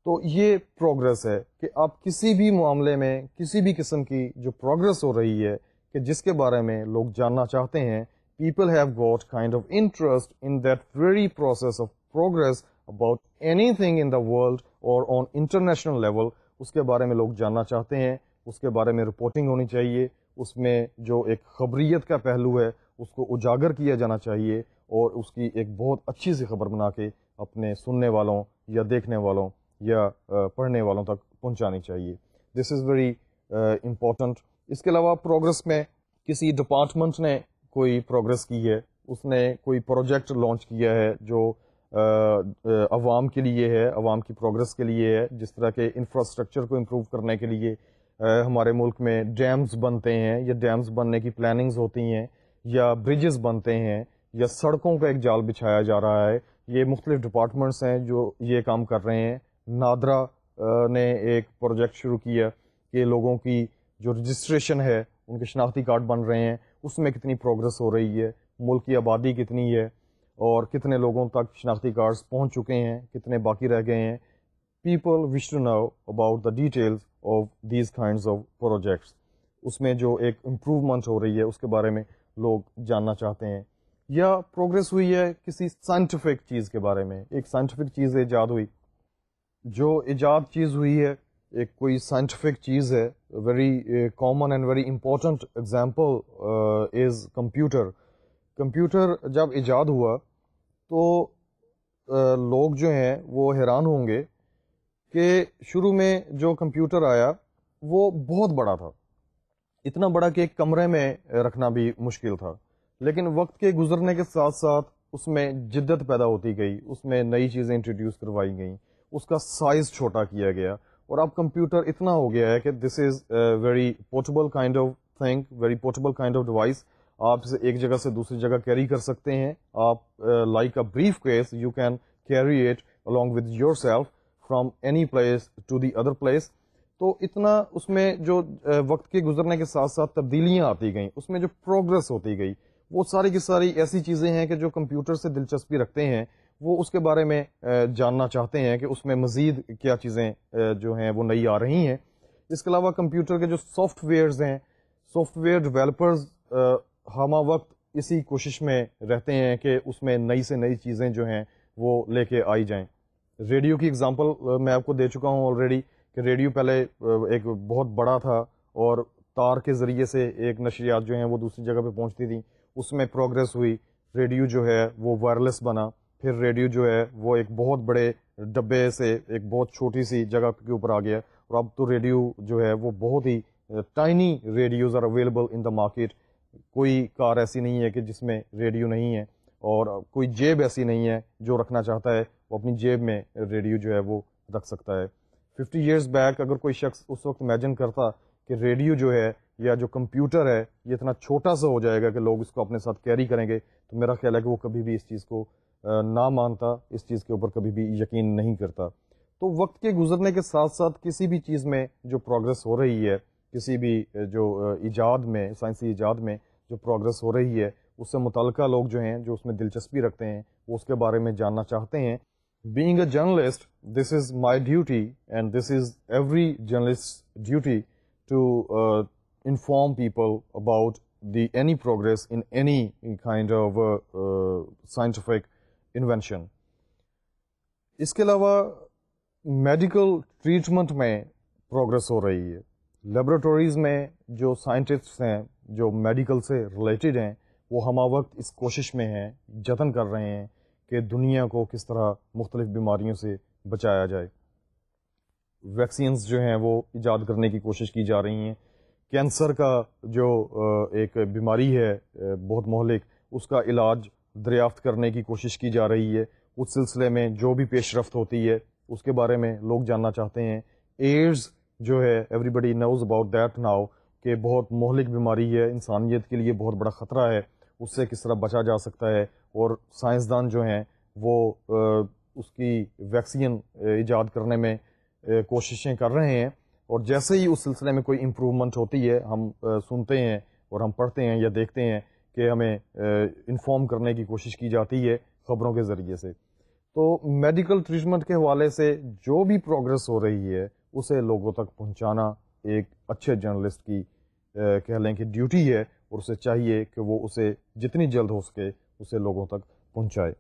تو یہ پروگرس ہے کہ آپ کسی بھی معاملے میں کسی بھی قسم کی جو پروگرس ہو رہی ہے کہ جس کے بارے میں لوگ جاننا چاہتے ہیں، people have got kind of interest in that very process of progress about anything in the world or on international level. اس کے بارے میں لوگ جاننا چاہتے ہیں، اس کے بارے میں رپورٹنگ ہونی چاہیے، اس میں جو ایک خبریت کا پہلو ہے اس کو اجاگر کیا جانا چاہیے، اور اس کی ایک بہت اچھی سی خبر بنا کے اپنے سننے والوں یا دیکھنے والوں یا پڑھنے والوں تک پہنچانی چاہیے. دس از ویری امپورٹنٹ. اس کے علاوہ پروگرس میں کسی ڈپارٹمنٹ نے کوئی پروگرس کی ہے، اس نے کوئی پروجیکٹ لانچ کیا ہے جو عوام کے لیے ہے، عوام کی پروگرس کے لیے ہے. جس طرح کے انفراسٹرکچر کو امپروو کرنے کے لیے ہمارے ملک میں ڈیمز بنتے ہیں، یا ڈیمز بننے کی پلاننگز ہوتی ہیں، یا بریجز بنتے ہیں، یا سڑکوں کا ایک جال بچھایا جا رہا ہے. یہ مختلف ڈپارٹمنٹس ہیں جو یہ کام کر رہے ہیں. نادرا نے ایک پروجیکٹ شروع کیا کہ لوگوں کی جو رجسٹریشن ہے، ان کے شناختی کارڈ بن رہے ہیں، اس میں کتنی پروگرس ہو رہی ہے، ملک کی آبادی کتنی ہے، اور کتنے لوگوں تک شناختی کارڈز پہنچ چکے ہیں، کتنے باقی رہ گئے ہیں. People wish to know about the details of these kinds of projects. اس میں جو ایک امپروومنٹ ہو رہی ہے اس کے بارے میں لوگ جاننا چاہتے ہیں. یا پروگرس ہوئی ہے کسی سائنٹیفک چیز کے بارے میں، ایک سائنٹیفک چیز ایجاد ہوئی، جو ایجاد چیز ہوئی ہے ایک کوئی سائنٹیفک چیز ہے, very common and very important example is computer. Computer جب ایجاد ہوا تو لوگ جو ہیں وہ حیران ہوں گے کہ شروع میں جو کمپیوٹر آیا وہ بہت بڑا تھا, اتنا بڑا کہ ایک کمرے میں رکھنا بھی مشکل تھا, لیکن وقت کے گزرنے کے ساتھ ساتھ اس میں جدت پیدا ہوتی گئی, اس میں نئی چیزیں انٹروڈیوس کروائی گئیں, اس کا سائز چھوٹا کیا گیا, اور اب کمپیوٹر اتنا ہو گیا ہے کہ this is very portable kind of thing, very portable kind of device. آپ اسے ایک جگہ سے دوسری جگہ کیری کر سکتے ہیں. آپ like a brief case you can carry it along with yourself from any place to the other place. تو اتنا اس میں جو وقت کے گزرنے کے ساتھ ساتھ تبدیلیاں آتی گئیں, اس میں جو پروگرس ہوتی گئی, وہ ساری کی ساری ایسی چیزیں ہیں کہ جو کمپیوٹر سے دلچسپی رکھتے ہیں وہ اس کے بارے میں جاننا چاہتے ہیں کہ اس میں مزید کیا چیزیں جو ہیں وہ نئی آ رہی ہیں. اس کے علاوہ کمپیوٹر کے جو سافٹ ویئرز ہیں, سافٹ ویئر ڈیولپرز ہمہ وقت اسی کوشش میں رہتے ہیں کہ اس میں نئی سے نئی چیزیں جو ہیں وہ لے کے آئی جائیں. ریڈیو کی اگزامپل میں آپ کو دے چکا ہوں آلریڈی کہ ریڈیو پہلے ایک بہت بڑا تھا اور تار کے ذریعے سے ایک نشریات جو ہیں وہ دوسری جگہ پہ پہنچتی تھیں, اس میں پروگرس ہوئی, ریڈیو جو ہے وہ وائرلیس بنا, پھر ریڈیو جو ہے وہ ایک بہت بڑے ڈبے سے ایک بہت چھوٹی سی جگہ کے اوپر آ گیا, اور اب تو ریڈیو جو ہے وہ بہت ہی tiny radios are available in the market. کوئی کار ایسی نہیں ہے کہ جس میں ریڈیو نہیں ہے, اور کوئی جیب ایسی نہیں ہے جو رکھنا چاہتا ہے وہ اپنی جیب میں ریڈیو جو ہے وہ رکھ سکتا ہے. 50 ایئرز بیک اگر کوئی شخص اس وقت امیجن کرتا کہ ریڈیو جو ہے یا جو کمپیوٹر ہے یہ اتنا چھوٹا سا ہو جائے گا کہ لوگ اس کو اپنے ساتھ کیری کریں گے, تو میرا خیال ہے کہ وہ کبھی بھی اس چیز کو نہ مانتا, اس چیز کے اوپر کبھی بھی یقین نہیں کرتا. تو وقت کے گزرنے کے ساتھ ساتھ کسی بھی چیز میں جو پروگرس ہو رہی ہے, کسی بھی جو ایجاد میں, سائنسی ایجاد میں جو پروگرس ہو رہی ہے, اس سے متعلقہ لوگ جو ہیں جو اس میں دلچسپی رکھتے ہیں وہ اس کے بارے میں جاننا چاہتے ہیں. Being a journalist, this is my duty and this is every journalist's duty to inform people about any progress in any kind of scientific invention. اس کے علاوہ میڈیکل ٹریٹمنٹ میں پروگرس ہو رہی ہے. لیبورٹریز میں جو سائنٹسٹس ہیں جو میڈیکل سے ریلیٹڈ ہیں وہ ہمہ وقت اس کوشش میں ہیں, جتن کر رہے ہیں کہ دنیا کو کس طرح مختلف بیماریوں سے بچایا جائے. ویکسینز جو ہیں وہ ایجاد کرنے کی کوشش کی جا رہی ہیں. کینسر کا جو ایک بیماری ہے بہت مہلک, اس کا علاج دریافت کرنے کی کوشش کی جا رہی ہے. اس سلسلے میں جو بھی پیش رفت ہوتی ہے اس کے بارے میں لوگ جاننا چاہتے ہیں. ایڈز جو ہے everybody knows about that now کہ بہت مہلک بیماری ہے, انسانیت کے لیے بہت بڑا خطرہ ہے, اس سے کس طرح بچا جا سکتا ہے, اور سائنسدان جو ہیں وہ اس کی ویکسین ایجاد کرنے میں کوششیں کر رہے ہیں. اور جیسے ہی اس سلسلے میں کوئی امپرومنٹ ہوتی ہے ہم سنتے ہیں اور ہم پڑھتے ہیں یا دیکھتے ہیں کہ ہمیں انفارم کرنے کی کوشش کی جاتی ہے خبروں کے ذریعے سے. تو میڈیکل ٹریٹمنٹ کے حوالے سے جو بھی پروگرس ہو رہی ہے اسے لوگوں تک پہنچانا ایک اچھے جرنلسٹ کی کہہ لیں کہ ڈیوٹی ہے, اور اسے چاہیے کہ وہ اسے جتنی جلد ہو سکے اسے لوگوں تک پہنچائے.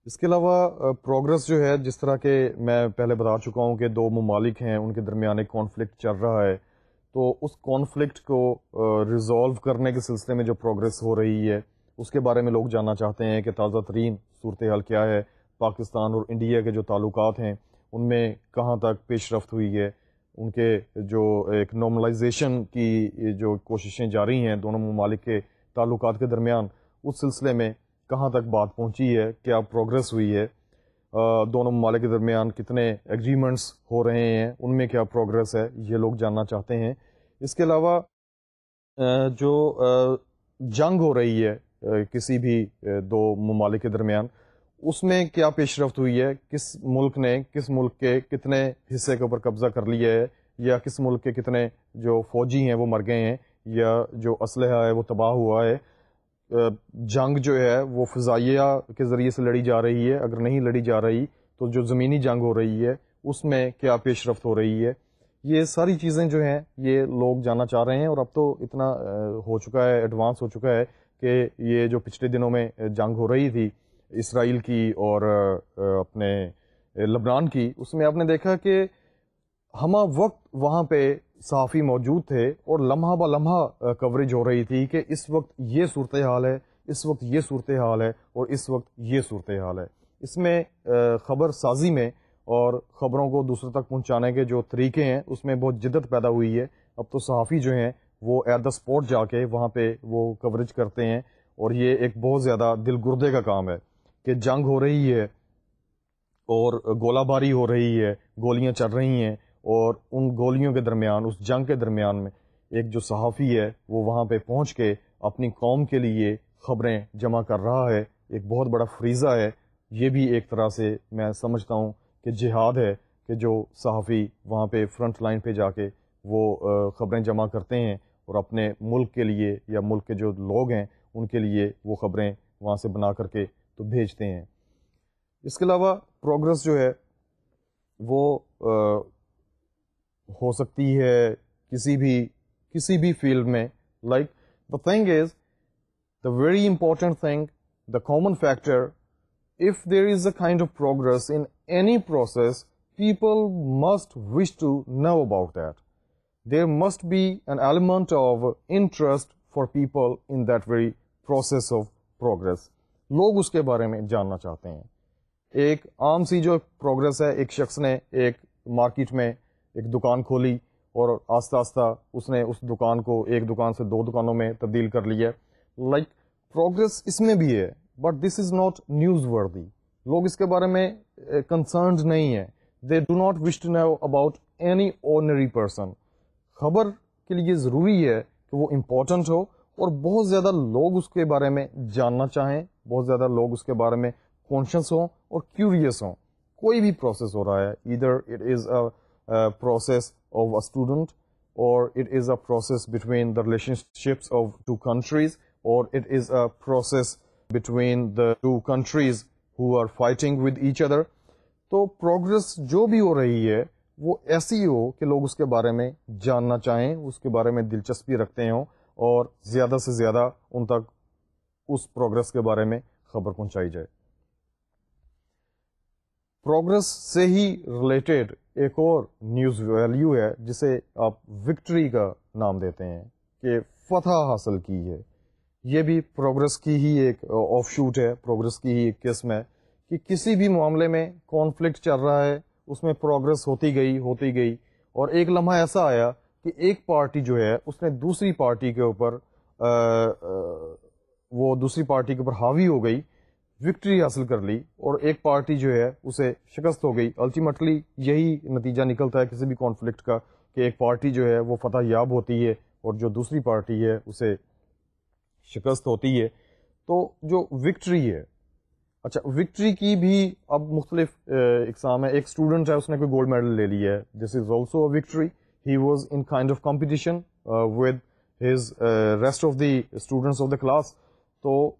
اس کے علاوہ پروگرس جو ہے, جس طرح کہ میں پہلے بتا چکا ہوں کہ دو ممالک ہیں ان کے درمیان ایک کانفلکٹ چل رہا ہے, تو اس کانفلکٹ کو ریزالو کرنے کے سلسلے میں جو پروگرس ہو رہی ہے اس کے بارے میں لوگ جاننا چاہتے ہیں کہ تازہ ترین صورتحال کیا ہے. پاکستان اور انڈیا کے جو تعلقات ہیں ان میں کہاں تک پیش رفت ہوئی ہے, ان کے جو ایک نارملائزیشن کی جو کوششیں جاری ہیں دونوں ممالک کے تعلقات کے درمیان, اس سلسلے میں کہاں تک بات پہنچی ہے, کیا پروگرس ہوئی ہے, دونوں ممالک کے درمیان کتنے ایگریمنٹس ہو رہے ہیں, ان میں کیا پروگرس ہے, یہ لوگ جاننا چاہتے ہیں. اس کے علاوہ جو جنگ ہو رہی ہے کسی بھی دو ممالک کے درمیان, اس میں کیا پیش رفت ہوئی ہے, کس ملک نے کس ملک کے کتنے حصے کے اوپر قبضہ کر لیا ہے, یا کس ملک کے کتنے جو فوجی ہیں وہ مر گئے ہیں, یا جو اسلحہ ہے وہ تباہ ہوا ہے. جنگ جو ہے وہ فضائیہ کے ذریعے سے لڑی جا رہی ہے, اگر نہیں لڑی جا رہی تو جو زمینی جنگ ہو رہی ہے اس میں کیا پیش رفت ہو رہی ہے. یہ ساری چیزیں جو ہیں یہ لوگ جاننا چاہ رہے ہیں, اور اب تو اتنا ہو چکا ہے, ایڈوانس ہو چکا ہے کہ یہ جو پچھلے دنوں میں جنگ ہو رہی تھی اسرائیل کی اور اپنے لبنان کی، اس میں آپ نے دیکھا کہ ہمہ وقت وہاں پہ صحافی موجود تھے اور لمحہ بہ لمحہ کوریج ہو رہی تھی کہ اس وقت یہ صورتحال ہے، اس وقت یہ صورتحال ہے، اور اس وقت یہ صورتحال ہے. اس میں خبر سازی میں اور خبروں کو دوسروں تک پہنچانے کے جو طریقے ہیں اس میں بہت جدت پیدا ہوئی ہے. اب تو صحافی جو ہیں وہ ایٹ دا اسپاٹ جا کے وہاں پہ وہ کوریج کرتے ہیں، اور یہ ایک بہت زیادہ دل گردے کا کام ہے کہ جنگ ہو رہی ہے اور گولہ باری ہو رہی ہے، گولیاں چل رہی ہیں، اور ان گولیوں کے درمیان، اس جنگ کے درمیان میں ایک جو صحافی ہے وہ وہاں پہ پہنچ کے اپنی قوم کے لیے خبریں جمع کر رہا ہے. ایک بہت بڑا فریضہ ہے. یہ بھی ایک طرح سے میں سمجھتا ہوں کہ جہاد ہے کہ جو صحافی وہاں پہ فرنٹ لائن پہ جا کے وہ خبریں جمع کرتے ہیں اور اپنے ملک کے لیے یا ملک کے جو لوگ ہیں ان کے لیے وہ خبریں وہاں سے بنا کر کے تو بھیجتے ہیں. اس کے علاوہ پروگرس جو ہے وہ ہو سکتی ہے کسی بھی فیلڈ میں. Like the thing is the very important thing, the common factor, if there is a kind of progress in any process, people must wish to know about that. There must be an element of interest for people in that very process of progress. لوگ اس کے بارے میں جاننا چاہتے ہیں. ایک عام سی جو پروگرس ہے, ایک شخص نے ایک مارکیٹ میں ایک دکان کھولی اور آہستہ آہستہ اس نے اس دکان کو ایک دکان سے 2 دکانوں میں تبدیل کر لیا. لائک پروگرس اس میں بھی ہے, but this is not newsworthy. لوگ اس کے بارے میں کنسرنڈ نہیں ہیں. They do not wish to know about any ordinary person. خبر کے لیے ضروری ہے کہ وہ امپورٹنٹ ہو اور بہت زیادہ لوگ اس کے بارے میں جاننا چاہیں, بہت زیادہ لوگ اس کے بارے میں کانشیس ہوں اور کیوریس ہوں. کوئی بھی پروسیس ہو رہا ہے, either it is a process of a student, اور it is a process between the relationships of 2 countries, or it is a process between the 2 countries who are fighting with each other. تو پروگرس جو بھی ہو رہی ہے وہ ایسی ہو کہ لوگ اس کے بارے میں جاننا چاہیں, اس کے بارے میں دلچسپی رکھتے ہوں, اور زیادہ سے زیادہ ان تک اس پروگرس کے بارے میں خبر پہنچائی جائے. پروگرس سے ہی ریلیٹڈ ایک اور نیوز ویلیو ہے جسے آپ وکٹری کا نام دیتے ہیں, کہ فتح حاصل کی ہے. یہ بھی پروگرس کی ہی ایک آف شوٹ ہے, پروگرس کی ہی ایک قسم ہے, کہ کسی بھی معاملے میں کانفلکٹ چل رہا ہے, اس میں پروگرس ہوتی گئی, اور ایک لمحہ ایسا آیا کہ ایک پارٹی جو ہے اس نے دوسری پارٹی کے اوپر وہ دوسری پارٹی کے اوپر حاوی ہو گئی, وکٹری حاصل کر لی, اور ایک پارٹی جو ہے اسے شکست ہو گئی. الٹیمیٹلی یہی نتیجہ نکلتا ہے کسی بھی کانفلکٹ کا, کہ ایک پارٹی جو ہے وہ فتح یاب ہوتی ہے اور جو دوسری پارٹی ہے اسے شکست ہوتی ہے. تو جو وکٹری ہے, اچھا وکٹری کی بھی اب مختلف اقسام ہے. ایک اسٹوڈنٹ ہے, اس نے کوئی گولڈ میڈل لے لیا ہے, this is also a victory. He was in kind of competition with his rest of the students of the class. تو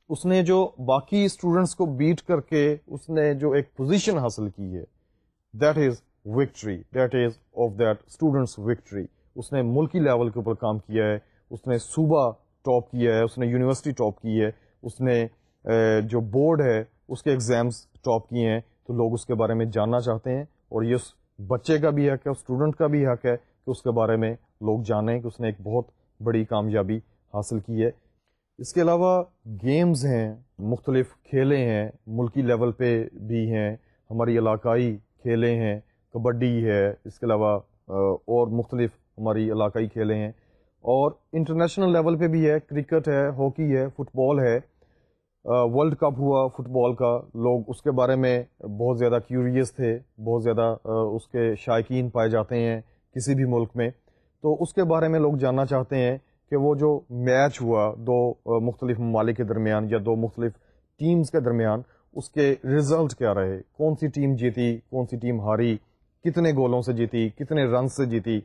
اس نے جو باقی اسٹوڈنٹس کو بیٹ کر کے اس نے جو ایک پوزیشن حاصل کی ہے, that is victory, that is of that student's victory. اس نے ملکی لیول کے اوپر کام کیا ہے, اس نے صوبہ ٹاپ کیا ہے, اس نے یونیورسٹی ٹاپ کی ہے, اس نے جو بورڈ ہے اس کے ایگزامس ٹاپ کیے ہیں. تو لوگ اس کے بارے میں جاننا چاہتے ہیں, اور یہ اس بچے کا بھی حق ہے, اسٹوڈنٹ کا بھی حق ہے کہ اس کے بارے میں لوگ جانیں کہ اس نے ایک بہت بڑی کامیابی حاصل کی ہے. اس کے علاوہ گیمز ہیں, مختلف کھیلیں ہیں, ملکی لیول پہ بھی ہیں, ہماری علاقائی کھیلیں ہیں, کبڈی ہے, اس کے علاوہ اور مختلف ہماری علاقائی کھیلیں ہیں, اور انٹرنیشنل لیول پہ بھی ہے, کرکٹ ہے, ہاکی ہے, فٹ بال ہے. ورلڈ کپ ہوا فٹ بال کا, لوگ اس کے بارے میں بہت زیادہ کیوریس تھے, بہت زیادہ اس کے شائقین پائے جاتے ہیں کسی بھی ملک میں. تو اس کے بارے میں لوگ جاننا چاہتے ہیں کہ وہ جو میچ ہوا 2 مختلف ممالک کے درمیان یا 2 مختلف ٹیمز کے درمیان, اس کے رزلٹ کیا رہے, کون سی ٹیم جیتی, کون سی ٹیم ہاری, کتنے گولوں سے جیتی, کتنے رنز سے جیتی.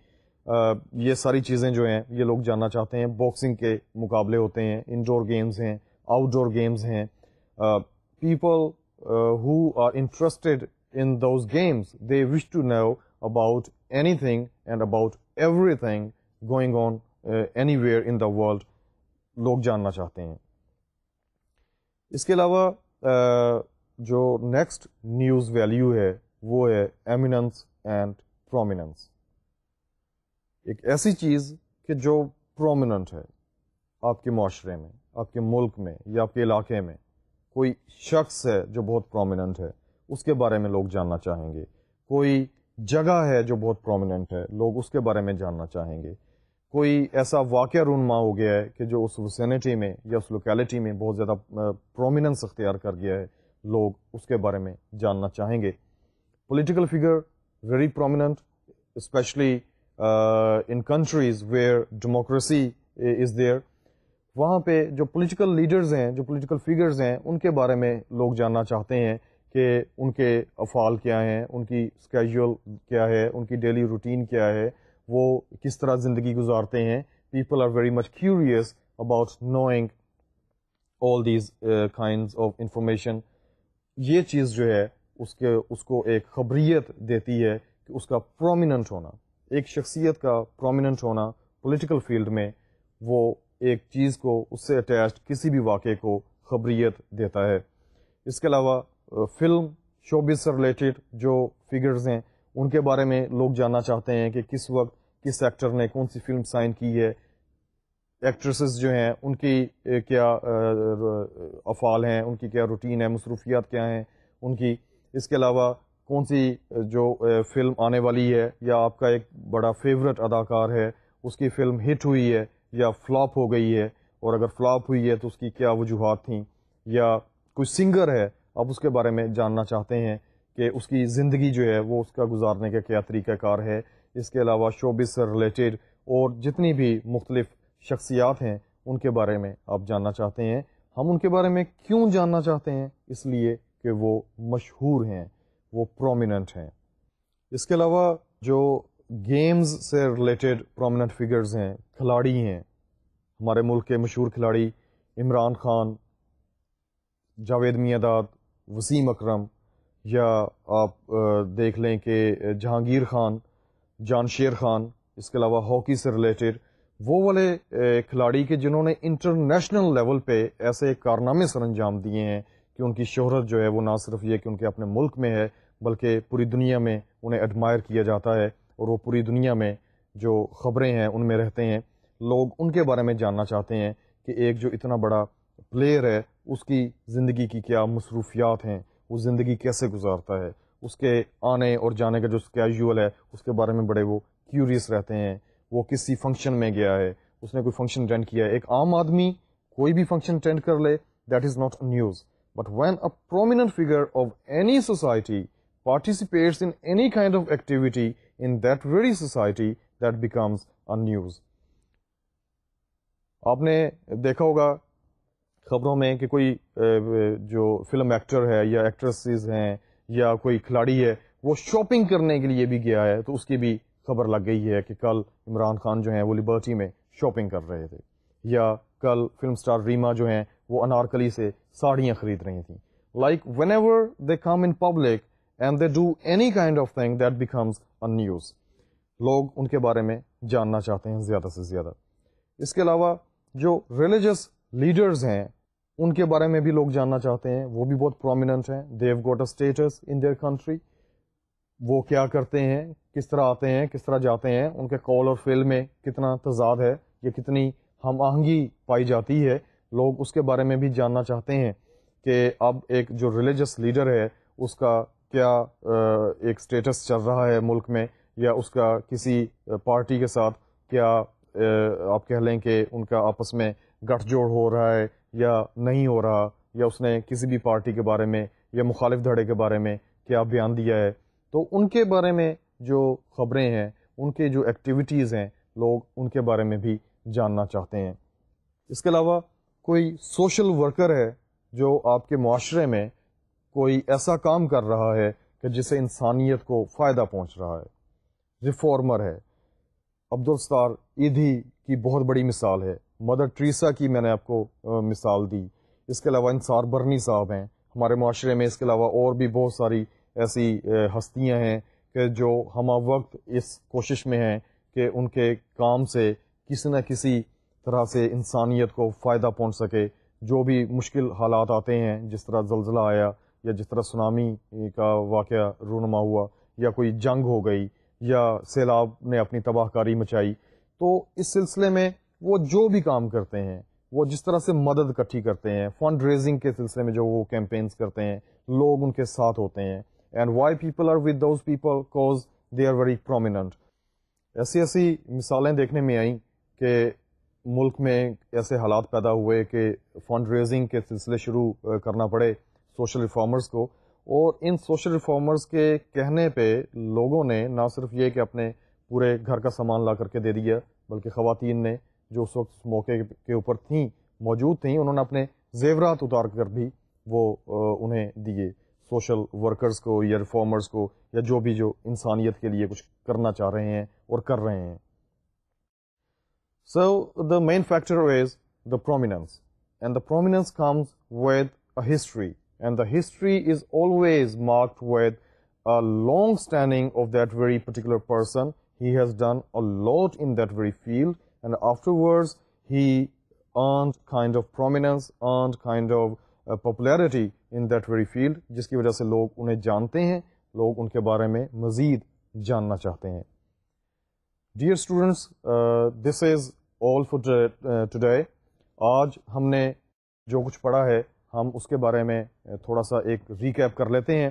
یہ ساری چیزیں جو ہیں یہ لوگ جاننا چاہتے ہیں. باکسنگ کے مقابلے ہوتے ہیں, انڈور گیمز ہیں, آؤٹ ڈور گیمز ہیں. People who are interested in those games, they wish to know about anything and about everything going on anywhere in the world. لوگ جاننا چاہتے ہیں. اس کے علاوہ جو نیکسٹ نیوز ویلیو ہے وہ ہے ایمیننس اینڈ پرومیننس. ایک ایسی چیز کہ جو پرومیننٹ ہے آپ کے معاشرے میں, آپ کے ملک میں یا آپ کے علاقے میں. کوئی شخص ہے جو بہت پرومیننٹ ہے, اس کے بارے میں لوگ جاننا چاہیں گے. کوئی جگہ ہے جو بہت پرومیننٹ ہے, لوگ اس کے بارے میں جاننا چاہیں گے. کوئی ایسا واقعہ رونما ہو گیا ہے کہ جو اس وسینٹی میں یا اس لوکیلٹی میں بہت زیادہ پرومیننس اختیار کر گیا ہے, لوگ اس کے بارے میں جاننا چاہیں گے. Political figure very prominent, especially in countries where democracy is there. وہاں پہ جو پولیٹیکل لیڈرز ہیں, جو پولیٹیکل فگرز ہیں, ان کے بارے میں لوگ جاننا چاہتے ہیں کہ ان کے افعال کیا ہیں, ان کی اسکیجول کیا ہے, ان کی ڈیلی روٹین کیا ہے, وہ کس طرح زندگی گزارتے ہیں. People are very much curious about knowing all these kinds of information. یہ چیز جو ہے اس کو ایک خبریت دیتی ہے کہ اس کا پرومیننٹ ہونا, ایک شخصیت کا پرومیننٹ ہونا پولیٹیکل فیلڈ میں, وہ ایک چیز کو اس سے اٹیچڈ کسی بھی واقعے کو خبریت دیتا ہے. اس کے علاوہ فلم شوبز سے ریلیٹڈ جو فگرز ہیں ان کے بارے میں لوگ جاننا چاہتے ہیں کہ کس وقت کس ایکٹر نے کون سی فلم سائن کی ہے, ایکٹریسز جو ہیں ان کی کیا افعال ہیں, ان کی کیا روٹین ہے, مصروفیات کیا ہیں ان کی. اس کے علاوہ کون سی جو فلم آنے والی ہے, یا آپ کا ایک بڑا فیورٹ اداکار ہے اس کی فلم ہٹ ہوئی ہے یا فلاپ ہو گئی ہے, اور اگر فلاپ ہوئی ہے تو اس کی کیا وجوہات تھیں. یا کوئی سنگر ہے, آپ اس کے بارے میں جاننا چاہتے ہیں کہ اس کی زندگی جو ہے وہ اس کا گزارنے کا کیا طریقہ کار ہے. اس کے علاوہ شوبز سے ریلیٹڈ اور جتنی بھی مختلف شخصیات ہیں ان کے بارے میں آپ جاننا چاہتے ہیں. ہم ان کے بارے میں کیوں جاننا چاہتے ہیں؟ اس لیے کہ وہ مشہور ہیں, وہ پرومیننٹ ہیں. اس کے علاوہ جو گیمز سے ریلیٹڈ پرومیننٹ فگرز ہیں, کھلاڑی ہیں, ہمارے ملک کے مشہور کھلاڑی عمران خان, جاوید میاں, وسیم اکرم, یا آپ دیکھ لیں کہ جہانگیر خان, جانشیر خان. اس کے علاوہ ہاکی سے ریلیٹڈ وہ والے کھلاڑی کے جنہوں نے انٹرنیشنل لیول پہ ایسے کارنامے سر انجام دیے ہیں کہ ان کی شہرت جو ہے وہ نہ صرف یہ کہ ان کے اپنے ملک میں ہے بلکہ پوری دنیا میں انہیں ایڈمائر کیا جاتا ہے, اور وہ پوری دنیا میں جو خبریں ہیں ان میں رہتے ہیں. لوگ ان کے بارے میں جاننا چاہتے ہیں کہ ایک جو اتنا بڑا پلیئر ہے اس کی زندگی کی کیا مصروفیات ہیں, وہ زندگی کیسے گزارتا ہے, اس کے آنے اور جانے کا جو اسکیجول ہے اس کے بارے میں بڑے وہ کیوریس رہتے ہیں. وہ کسی فنکشن میں گیا ہے, اس نے کوئی فنکشن اٹینڈ کیا ہے. ایک عام آدمی کوئی بھی فنکشن اٹینڈ کر لے, that is not news. But when a prominent figure of any society participates in any kind of activity in that very society, that becomes a news. آپ نے دیکھا ہوگا خبروں میں کہ کوئی جو فلم ایکٹر ہے یا ایکٹریسز ہیں یا کوئی کھلاڑی ہے وہ شاپنگ کرنے کے لیے بھی گیا ہے, تو اس کی بھی خبر لگ گئی ہے کہ کل عمران خان جو ہیں وہ لبرٹی میں شاپنگ کر رہے تھے, یا کل فلم سٹار ریما جو ہیں وہ انارکلی سے ساڑیاں خرید رہی تھیں. Like whenever they come in public and they do any kind of thing, that becomes a news. لوگ ان کے بارے میں جاننا چاہتے ہیں زیادہ سے زیادہ. اس کے علاوہ جو ریلیجس لیڈرز ہیں ان کے بارے میں بھی لوگ جاننا چاہتے ہیں, وہ بھی بہت پرومیننٹ ہیں. they have got a status in their country. وہ کیا کرتے ہیں, کس طرح آتے ہیں, کس طرح جاتے ہیں, ان کے قول اور فعل میں کتنا تضاد ہے, یا کتنی ہم آہنگی پائی جاتی ہے. لوگ اس کے بارے میں بھی جاننا چاہتے ہیں کہ اب ایک جو ریلیجس لیڈر ہے اس کا کیا ایک سٹیٹس چل رہا ہے ملک میں, یا اس کا کسی پارٹی کے ساتھ کیا آپ کہہ لیں کہ ان کا آپس میں گٹھ جوڑ ہو رہا ہے یا نہیں ہو رہا, یا اس نے کسی بھی پارٹی کے بارے میں یا مخالف دھڑے کے بارے میں کیا بیان دیا ہے. تو ان کے بارے میں جو خبریں ہیں, ان کے جو ایکٹیویٹیز ہیں, لوگ ان کے بارے میں بھی جاننا چاہتے ہیں. اس کے علاوہ کوئی سوشل ورکر ہے جو آپ کے معاشرے میں کوئی ایسا کام کر رہا ہے کہ جس سے انسانیت کو فائدہ پہنچ رہا ہے, ریفارمر ہے. عبدالستار ایدھی کی بہت بڑی مثال ہے, مدر ٹریسا کی میں نے آپ کو مثال دی. اس کے علاوہ انصار برنی صاحب ہیں ہمارے معاشرے میں. اس کے علاوہ اور بھی بہت ساری ایسی ہستیاں ہیں کہ جو ہمہ وقت اس کوشش میں ہیں کہ ان کے کام سے کسی نہ کسی طرح سے انسانیت کو فائدہ پہنچ سکے. جو بھی مشکل حالات آتے ہیں, جس طرح زلزلہ آیا یا جس طرح سونامی کا واقعہ رونما ہوا یا کوئی جنگ ہو گئی یا سیلاب نے اپنی تباہ کاری مچائی، تو اس سلسلے میں وہ جو بھی کام کرتے ہیں، وہ جس طرح سے مدد اکٹھی کرتے ہیں، فنڈ ریزنگ کے سلسلے میں جو وہ کیمپینز کرتے ہیں، لوگ ان کے ساتھ ہوتے ہیں. And why people are with those people cause they are very prominent. ایسی مثالیں دیکھنے میں آئیں کہ ملک میں ایسے حالات پیدا ہوئے کہ فنڈ ریزنگ کے سلسلے شروع کرنا پڑے سوشل ریفارمرز کو، اور ان سوشل ریفارمرز کے کہنے پہ لوگوں نے نہ صرف یہ کہ اپنے پورے گھر کا سامان لا کر کے دے دیا، بلکہ خواتین نے جو اس وقت موقع کے اوپر موجود تھیں، انہوں نے اپنے زیورات اتار کر بھی وہ انہیں دیے سوشل ورکرز کو یا ریفارمرز کو، یا جو انسانیت کے لیے کچھ کرنا چاہ رہے ہیں اور کر رہے ہیں. So the main factor is the prominence, and the prominence comes with a history, and the history is always marked with a long standing of that very particular person. He has done a lot in that very field, and afterwards he earned kind of prominence, earned kind of popularity in that very field, جس کی وجہ سے لوگ انہیں جانتے ہیں، لوگ ان کے بارے میں مزید جاننا چاہتے ہیں. Dear students, this is all for today. آج ہم نے جو کچھ پڑھا ہے ہم اس کے بارے میں تھوڑا سا ایک ریکیپ کر لیتے ہیں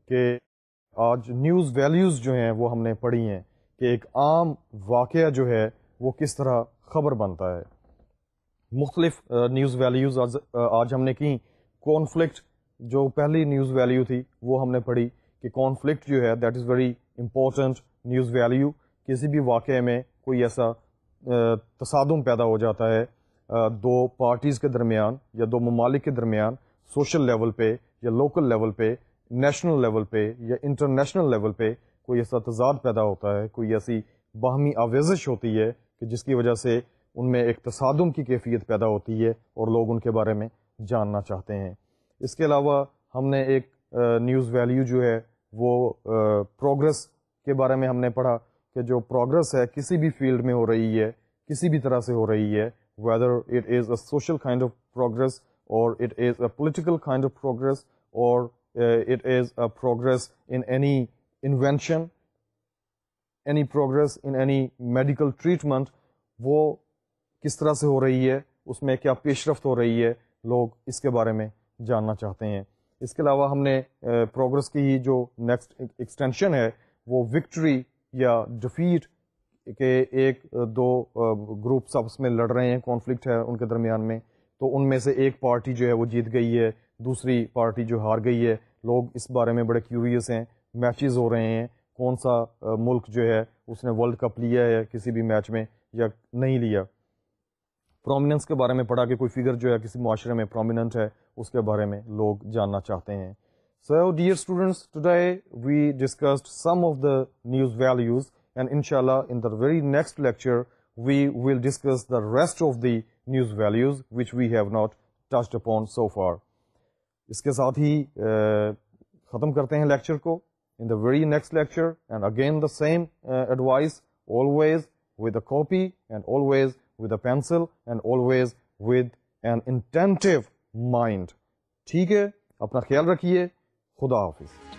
کہ آج نیوز ویلیوز جو ہیں وہ ہم نے پڑھی ہیں کہ ایک عام واقعہ جو ہے وہ کس طرح خبر بنتا ہے. مختلف نیوز ویلیوز آج ہم نے کی. کانفلکٹ جو پہلی نیوز ویلیو تھی وہ ہم نے پڑھی کہ کانفلکٹ جو ہے that is very important news value. کسی بھی واقعے میں کوئی ایسا تصادم پیدا ہو جاتا ہے دو پارٹیز کے درمیان یا دو ممالک کے درمیان، سوشل لیول پہ یا لوکل لیول پہ، نیشنل لیول پہ یا انٹرنیشنل لیول پہ کوئی ایسا تضاد پیدا ہوتا ہے، کوئی ایسی باہمی آویزش ہوتی ہے کہ جس کی وجہ سے ان میں ایک تصادم کی کیفیت پیدا ہوتی ہے اور لوگ ان کے بارے میں جاننا چاہتے ہیں. اس کے علاوہ ہم نے ایک نیوز ویلیو جو ہے وہ پروگرس کے بارے میں ہم نے پڑھا کہ جو پروگرس ہے کسی بھی فیلڈ میں ہو رہی ہے، کسی بھی طرح سے ہو رہی ہے، whether it is a social kind of progress or it is a political kind of progress or it is a progress in any invention, any progress in any medical treatment، وہ کس طرح سے ہو رہی ہے، اس میں کیا پیش رفت ہو رہی ہے، لوگ اس کے بارے میں جاننا چاہتے ہیں. اس کے علاوہ ہم نے پروگرس کی جو نیکسٹ ایکسٹینشن ہے وہ وکٹری یا ڈیفیٹ کے ایک دو گروپس آپس میں لڑ رہے ہیں، کانفلکٹ ہے ان کے درمیان میں، تو ان میں سے ایک پارٹی جو ہے وہ جیت گئی ہے، دوسری پارٹی جو ہار گئی ہے. لوگ اس بارے میں بڑے کیوریس ہیں. میچز ہو رہے ہیں، کون سا ملک جو ہے اس نے ورلڈ کپ لیا ہے کسی بھی میچ میں یا نہیں لیا. پرومیننس کے بارے میں پڑھا کہ کوئی فگر جو ہے کسی معاشرے میں پرومیننٹ ہے، اس کے بارے میں لوگ جاننا چاہتے ہیں. So dear students, today we discussed some of the news values, and inshallah in the very next lecture we will discuss the rest of the news values which we have not touched upon so far. اس کے ساتھ ہی ختم کرتے ہیں لیکچر کو. In the very next lecture, and again the same advice, always with a copy and always with a pencil and always with an attentive mind. ٹھیک ہے، اپنا خیال رکھیے. خدا حافظ.